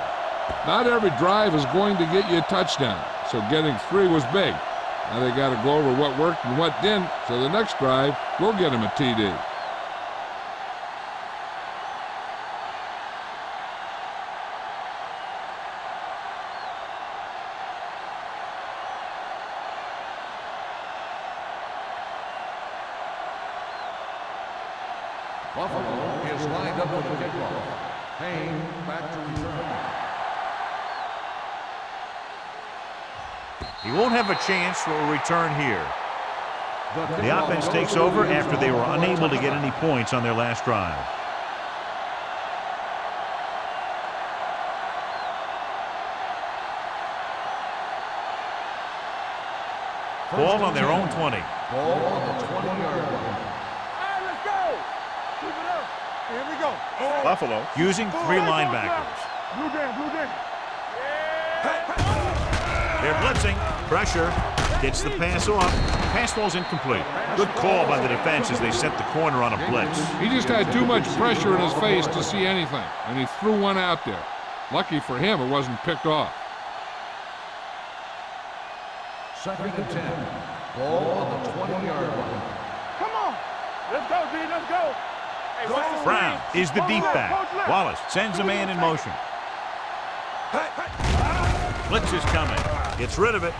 Not every drive is going to get you a touchdown, so getting 3 was big. Now they got to go over what worked and what didn't, so the next drive will get him a TD. Buffalo is lined up for the kickoff. Payne back to return. He won't have a chance for a return here. The offense takes over after they were unable to get any points on their last drive. Ball on their own 20. Ball on the 20-yard line. Hey, let's go. Keep it up. Here we go. Buffalo using 3 linebackers. Blue Dan. They're blitzing. Pressure. Gets the pass off. Pass ball's incomplete. Good call by the defense as they set the corner on a blitz. He just had too much pressure in his face to see anything, and he threw one out there. Lucky for him, it wasn't picked off. Second and 10. Ball on the 20-yard line. Come on. Let's go, D. Let's go. Hey, watch the Brown screen. is the deep Coach back. left. Wallace sends a man in motion. Blitz is coming. Gets rid of it.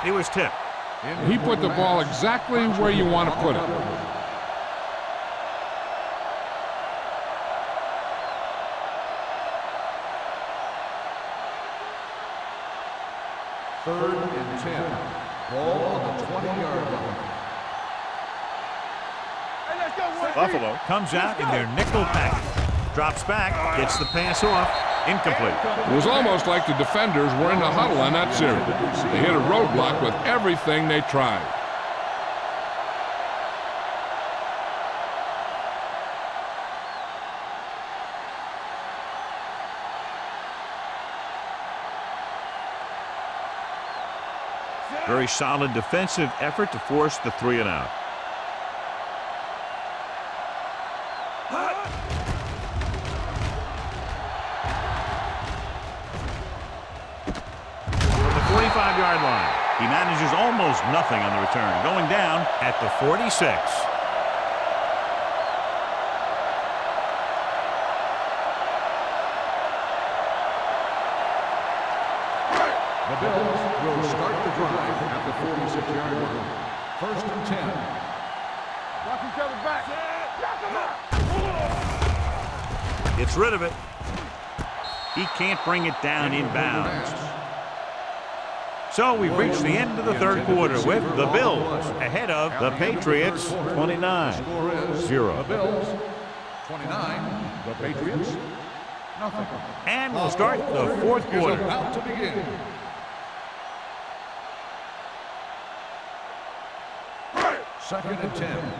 He was tipped. He put the ball exactly where you want to put it. Third and 10. Ball on the 20-yard line. Hey, let's go, 1D. Buffalo comes out in their nickel package. Drops back, gets the pass off. Incomplete. It was almost like the defenders were in the huddle on that series. They hit a roadblock with everything they tried. Very solid defensive effort to force the 3 and out. From the 45-yard line, he manages almost nothing on the return. Going down at the 46. The Bills will start the drive at the 46-yard line. First and 10. Watch each other back. Knock him out. Gets rid of it. He can't bring it down inbounds. So we've reached the end of the third quarter with the Bills ahead of the Patriots 29-0. The Bills 29. The Patriots nothing. And we'll start the fourth Is quarter. about to begin. Second and 10.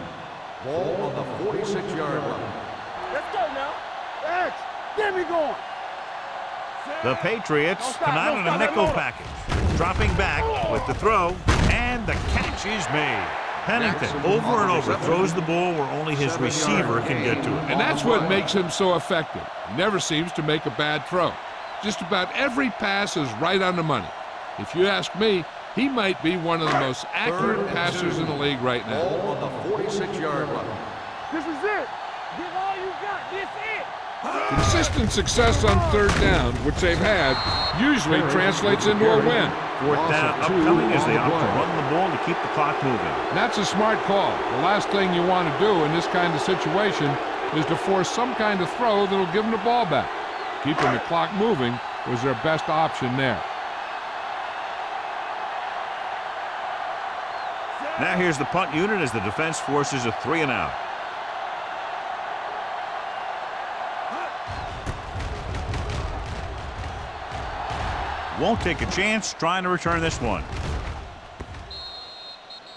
Ball on the 46-yard line. Let's go now. X, get me going. The Patriots come out in a nickel package. Dropping back with the throw, and the catch is made. Pennington over and over throws the ball where only his receiver can get to it. And that's what makes him so effective. He never seems to make a bad throw. Just about every pass is right on the money. If you ask me, he might be one of the most accurate passers in the league right now. Ball on the 46-yard line. This is it. Give all you got. This it. Consistent success on third down, which they've had, usually translates into a win. Fourth down upcoming as they opt to run the ball to keep the clock moving. And that's a smart call. The last thing you want to do in this kind of situation is to force some kind of throw that'll give them the ball back. Keeping the clock moving was their best option there. Now here's the punt unit as the defense forces a 3 and out. Won't take a chance trying to return this one.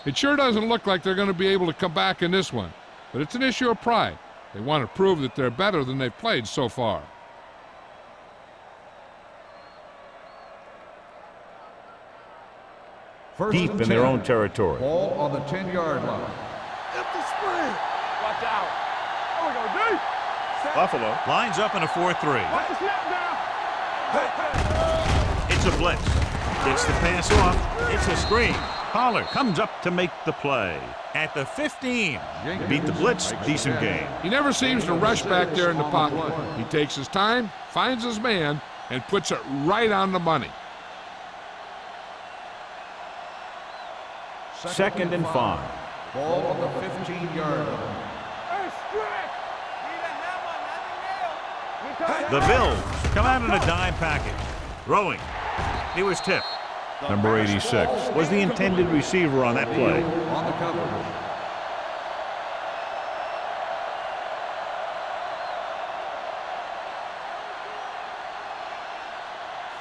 It sure doesn't look like they're going to be able to come back in this one, but it's an issue of pride. They want to prove that they're better than they've played so far. First Deep and in their 10. own territory. Ball on the 10-yard line. Empty spring. Watch out. There we go, D. Buffalo lines up in a 4-3. Watch the snap now. It's a blitz. Gets the pass off. It's a screen. Pollard comes up to make the play. At the 15. Beat the blitz. Decent game. He never seems to rush back there in the pocket. He takes his time, finds his man, and puts it right on the money. Second and 5. Ball on the 15-yard line. Hey, stretch. Need a hammer, nothing else. The Bills come out in a dime package. Throwing. He was tipped. Number 86 was the intended receiver on that play. On the coverage.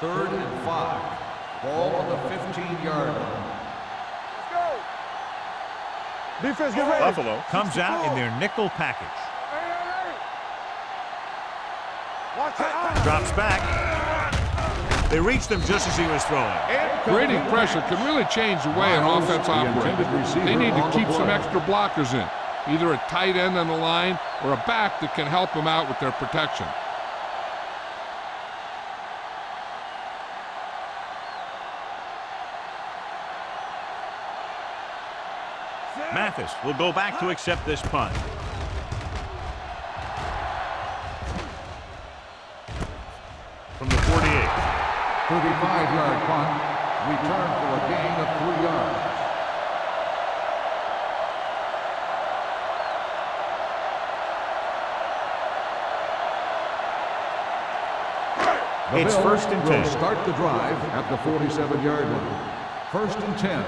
Third and 5. Ball on the 15-yard line. Let's go. Defense, get ready. Buffalo comes out in their nickel package. Hey. Watch out. Drops back. They reach them just as he was throwing. Creating pressure can really change the way an offense operates. They need to keep some extra blockers in, either a tight end on the line or a back that can help them out with their protection. Mathis will go back to accept this punt. From the 48. 35-yard punt. Return for a gain of 3 yards. It's first and 10. Will start the drive at the 47-yard line. First and 10.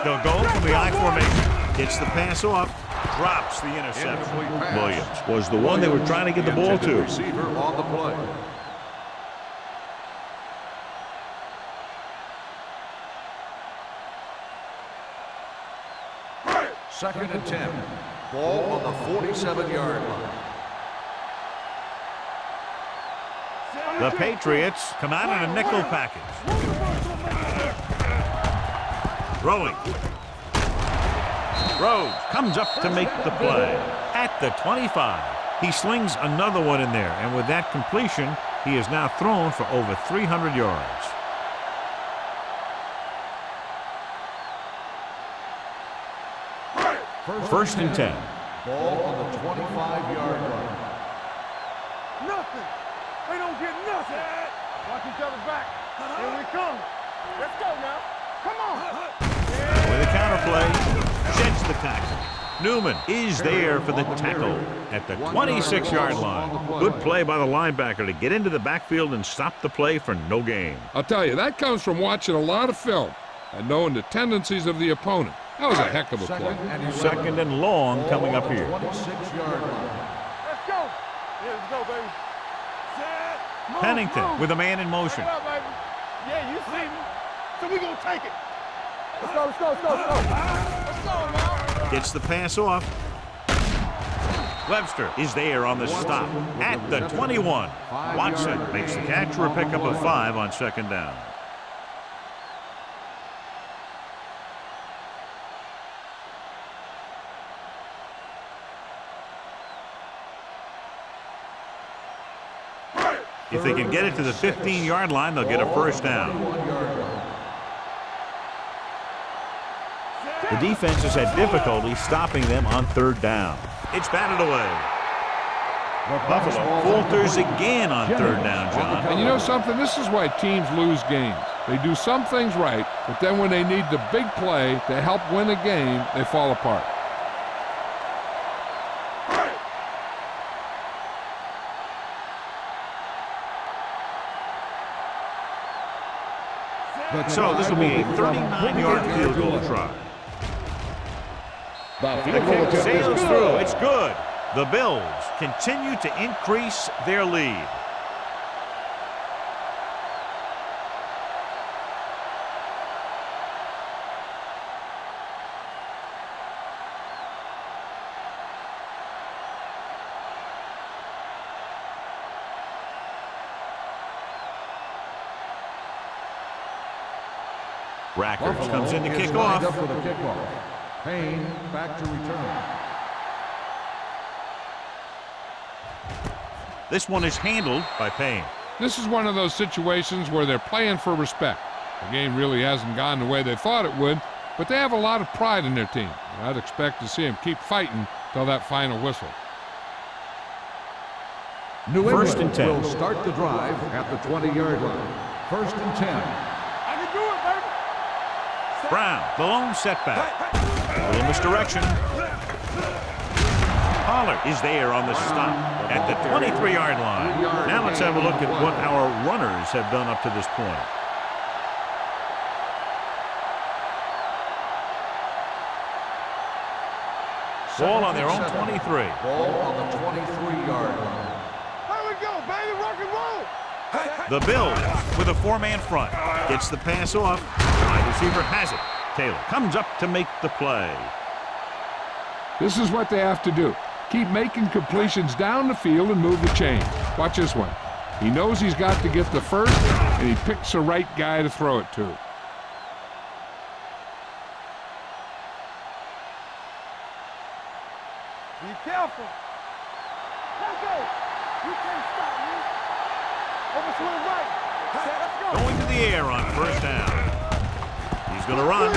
They'll go from the I formation. Gets the pass off. Drops the interception. Williams was the one they were trying to get the ball to. Receiver on the play. Second and 10. Ball on the 47-yard line. The Patriots come out in a nickel package. Throwing. Rhodes comes up to make the play. At the 25, he slings another one in there, and with that completion, he is now thrown for over 300 yards. First and 10. Ball on the 25-yard line. Nothing. They don't get nothing. Watch each other back. Here we come. Let's go now. Come on. With a counterplay, sheds the tackle. Newman is there for the tackle at the 26-yard line. Good play by the linebacker to get into the backfield and stop the play for no gain. I'll tell you, that comes from watching a lot of film and knowing the tendencies of the opponent. That was a heck of a play. Second and long coming up here. 26-yard line. Let's go. Yeah, let's go, baby. Set. Move, Pennington move. with a man in motion. Up, baby. Yeah, you see me. So we gonna take it. Let's go, let's go, let's go, let's go. Let's go, man. Gets the pass off. Webster is there on the stop at the 21. Watson makes the catch for a pickup of 5 on second down. If they can get it to the 15-yard line, they'll get a first down. The defense has had difficulty stopping them on third down. It's batted away. Buffalo falters again on third down, John. And you know something? This is why teams lose games. They do some things right, but then when they need the big play to help win a game, they fall apart. So this will be a 39-yard field goal try. The kick sails through. It's good. The Bills continue to increase their lead. Rackers comes in to kick off. Up for the kickoff. Payne back to return. This one is handled by Payne. This is one of those situations where they're playing for respect. The game really hasn't gone the way they thought it would, but they have a lot of pride in their team. I'd expect to see them keep fighting till that final whistle. New First England and 10. will start the drive at the 20-yard line. First and 10. I can do it, baby. Brown, the lone setback. A little misdirection. Pollard is there on the stop at the 23-yard line. Now let's have a look at what our runners have done up to this point. Ball on their own 23. Ball on the 23-yard line. Here we go, baby. Rock and roll. The Bills with a 4-man front. Gets the pass off. Wide receiver has it. Taylor comes up to make the play. This is what they have to do. Keep making completions down the field and move the chain. Watch this one. He knows he's got to get the first, and he picks the right guy to throw it to. Be careful. Let's go. You can't stop me. Over to the right. Let's go. Going to the air on first down. He's going to run.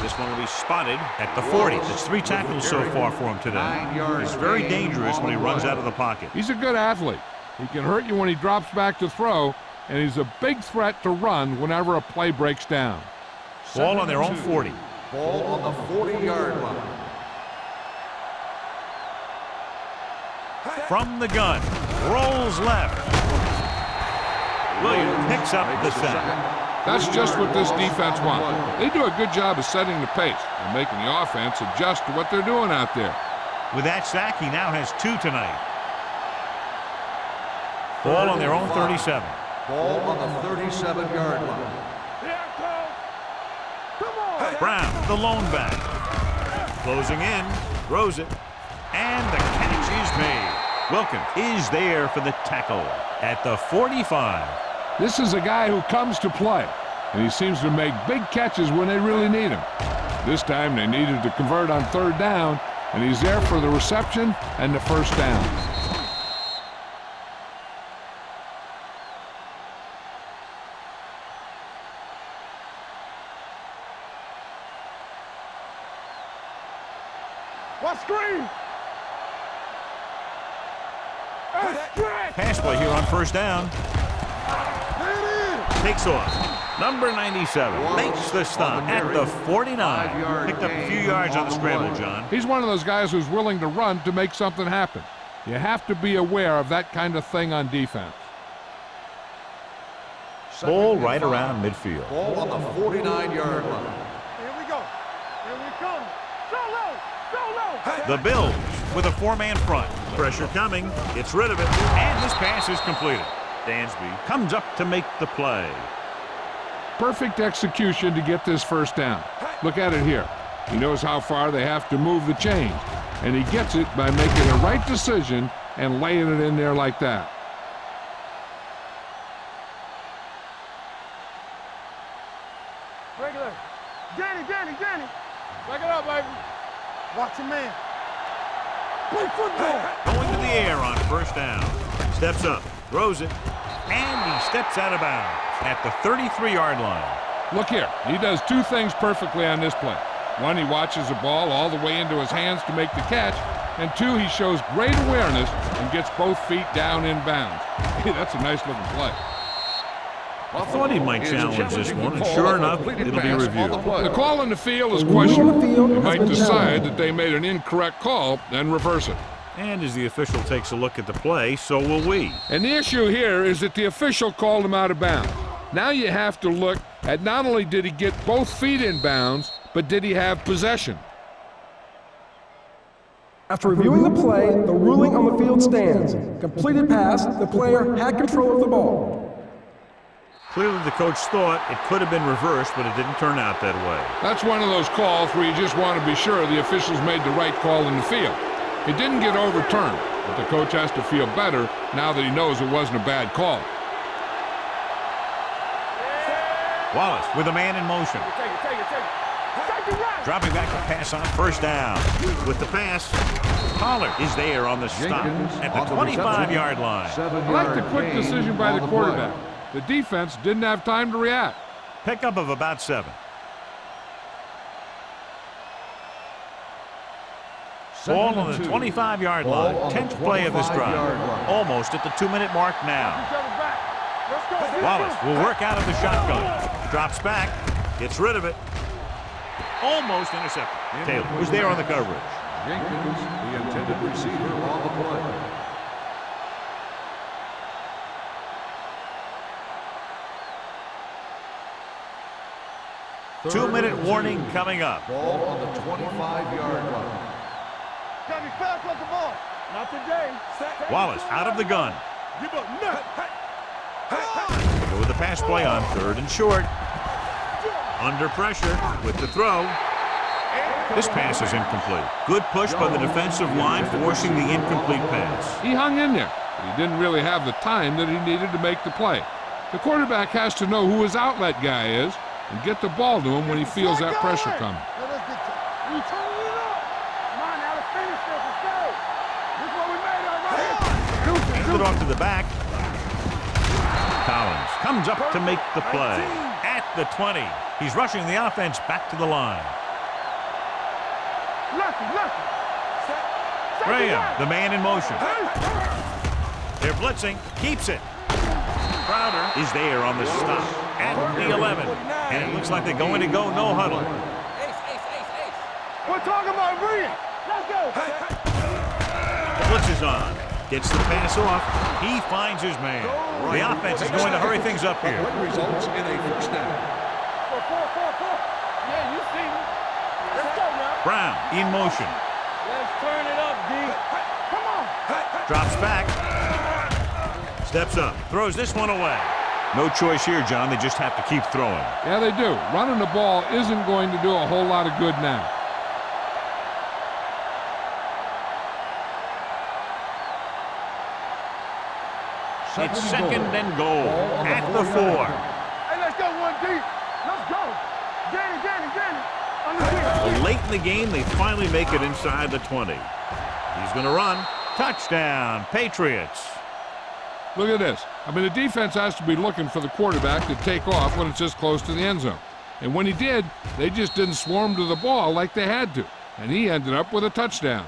This one will be spotted at the 40. That's 3 tackles so far for him today. He's very dangerous when he runs out of the pocket. He's a good athlete. He can hurt you when he drops back to throw, and he's a big threat to run whenever a play breaks down. Ball on their own 40. Ball on the 40-yard line. From the gun, rolls left. Williams picks up the sack. That's just what this defense wants. They do a good job of setting the pace and making the offense adjust to what they're doing out there. With that sack, he now has 2 tonight. Ball on their own 37. Ball on the 37-yard line. Brown, the lone back. Closing in, throws it, and the catch is made. Wilkins is there for the tackle at the 45. This is a guy who comes to play, and he seems to make big catches when they really need him. This time they needed to convert on 3rd down, and he's there for the reception and the 1st down. What screen? Pass play here on 1st down. Takes off. Number 97 makes the stop at the 49. Picked up a few yards on the scramble, John. He's one of those guys who's willing to run to make something happen. You have to be aware of that kind of thing on defense. Ball right around midfield. Ball on the 49-yard line. Here we go. Here we come. Go low. Go low. The Bills with a 4-man front. Pressure coming. Gets rid of it. And this pass is completed. Dansby comes up to make the play. Perfect execution to get this 1st down. Look at it here. He knows how far they have to move the chains, and he gets it by making the right decision and laying it in there like that. Regular. Danny. Back it up, baby. Watch your man. Play football. Going to the air on 1st down. Steps up, throws it, and he steps out of bounds at the 33-yard line. Look here. He does 2 things perfectly on this play. 1, he watches the ball all the way into his hands to make the catch. And 2, he shows great awareness and gets both feet down in bounds. Hey, that's a nice-looking play. I thought he might challenge this one, and sure enough, it'll be reviewed. The call on the field is The rule on the questionable. field They has might been decide challenged. that they made an incorrect call and reverse it. And as the official takes a look at the play, so will we. And the issue here is that the official called him out of bounds. Now you have to look at not only did he get both feet in bounds, but did he have possession? After reviewing the play, the ruling on the field stands. Completed pass, the player had control of the ball. Clearly the coach thought it could have been reversed, but it didn't turn out that way. That's one of those calls where you just want to be sure the officials made the right call in the field. It didn't get overturned, but the coach has to feel better now that he knows it wasn't a bad call. Wallace with a man in motion. Dropping back to pass on 1st down. With the pass, Pollard is there on the stop at the 25-yard line. I like the quick decision by the quarterback. The defense didn't have time to react. Pickup of about 7. Ball on the 25-yard line. 10th play of this drive. Almost at the 2-minute mark now. Wallace will work out of the shotgun. Drops back. Gets rid of it. Almost intercepted. Taylor was there on the coverage. Jenkins, the intended receiver on the play. Two-minute warning coming up. Ball on the 25-yard line. Gotta be fast like the ball. Not today. Wallace out of the gun. Give up nothing. Go with the pass play on 3rd and short. Under pressure with the throw. This pass is incomplete. Good push by the defensive line, forcing the incomplete pass. He hung in there, but he didn't really have the time that he needed to make the play. The quarterback has to know who his outlet guy is and get the ball to him when he feels that pressure coming. Let's get to it. Turn it up. Come on now, let's finish this. Let's go. This is what we made of right here. Hands it off to the back. Collins comes up to make the play. At the 20. He's rushing the offense back to the line. Graham, the man in motion. They're blitzing. Keeps it. Crowder is there on the stop at the 11. And it looks like they're going to go no huddle. We're talking about Green. Let's go. The blitz is on. Gets the pass off. He finds his man. The offense is going to hurry things up here. Play results in a first down. 4. Yeah, you see me. Let's go now. Brown in motion. Let's turn it up, D. Come on. Drops back. Steps up. Throws this one away. No choice here, John. They just have to keep throwing. Yeah, they do. Running the ball isn't going to do a whole lot of good now. It's second and goal at the 4. Hey, let's go, 1D. Let's go. Danny. Well, late in the game, they finally make it inside the 20. He's going to run. Touchdown, Patriots. Look at this. I mean, the defense has to be looking for the quarterback to take off when it's this close to the end zone. And when he did, they just didn't swarm to the ball like they had to. And he ended up with a touchdown.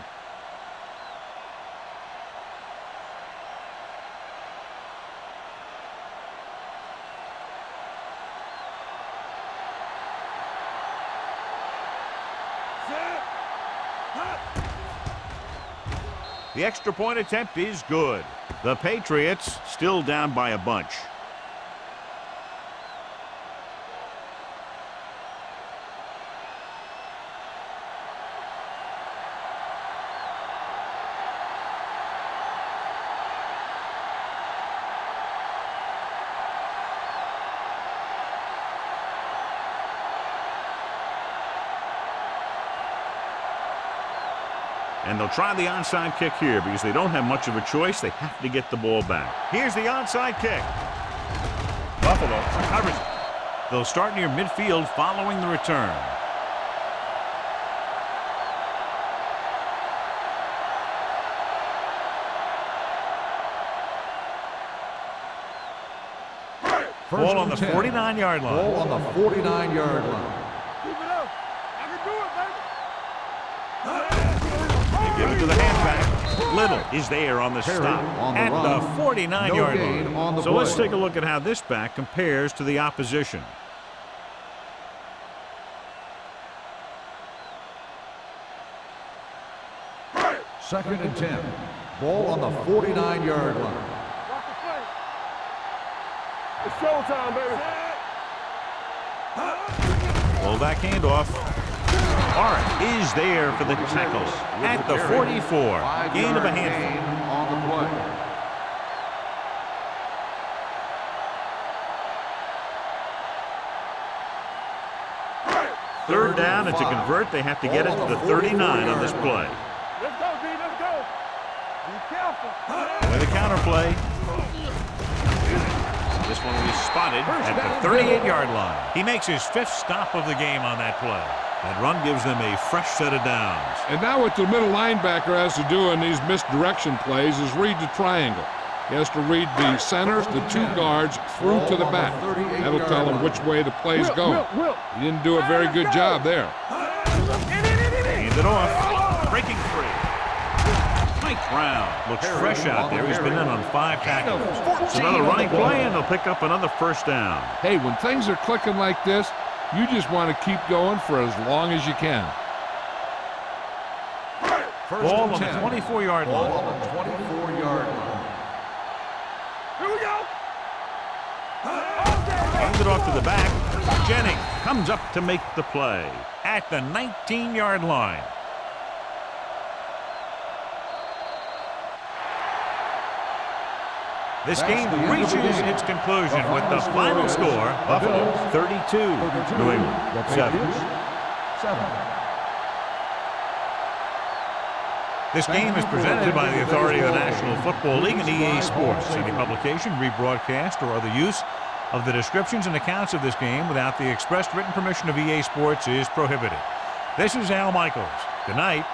The extra point attempt is good. The Patriots still down by a bunch. And they'll try the onside kick here because they don't have much of a choice. They have to get the ball back. Here's the onside kick. Buffalo recovers it. They'll start near midfield following the return. Ball on the 49-yard line. Ball on the 49-yard line. Keep it up. I can do it, baby. Give it to the halfback. Little is there on the stop on the at run. the 49-yard No gain on line. the So let's play. take a look at how this back compares to the opposition. Second and 10. Ball on the 49-yard line. Watch the play. It's showtime, baby. Pull back handoff. Hart is there for the tackle at the 44. Gain of a handful. On the play. Third down, and to convert, they have to get it to the 39 on this play. Let's go, D. Let's go. Be careful. With a counterplay. This one will be spotted at the 38-yard line. He makes his 5th stop of the game on that play. That run gives them a fresh set of downs. And now what the middle linebacker has to do in these misdirection plays is read the triangle. He has to read the centers, the 2 guards, through to the back. That'll tell him which way the play's going. He didn't do a very good job there. Hand it off. Breaking free. Mike Brown looks fresh out there. He's been in on 5 tackles. It's another running play, and they'll pick up another first down. Hey, when things are clicking like this, you just want to keep going for as long as you can. Ball on the 24-yard Ball line. on the 24-yard line. Here we go. Hands it off to the back. Jennings comes up to make the play at the 19-yard line. This game reaches its conclusion with the final score, Buffalo 32, New England 7. This game is presented by the authority of the National Football League and EA Sports. Any publication, rebroadcast, or other use of the descriptions and accounts of this game without the expressed written permission of EA Sports is prohibited. This is Al Michaels. Good night.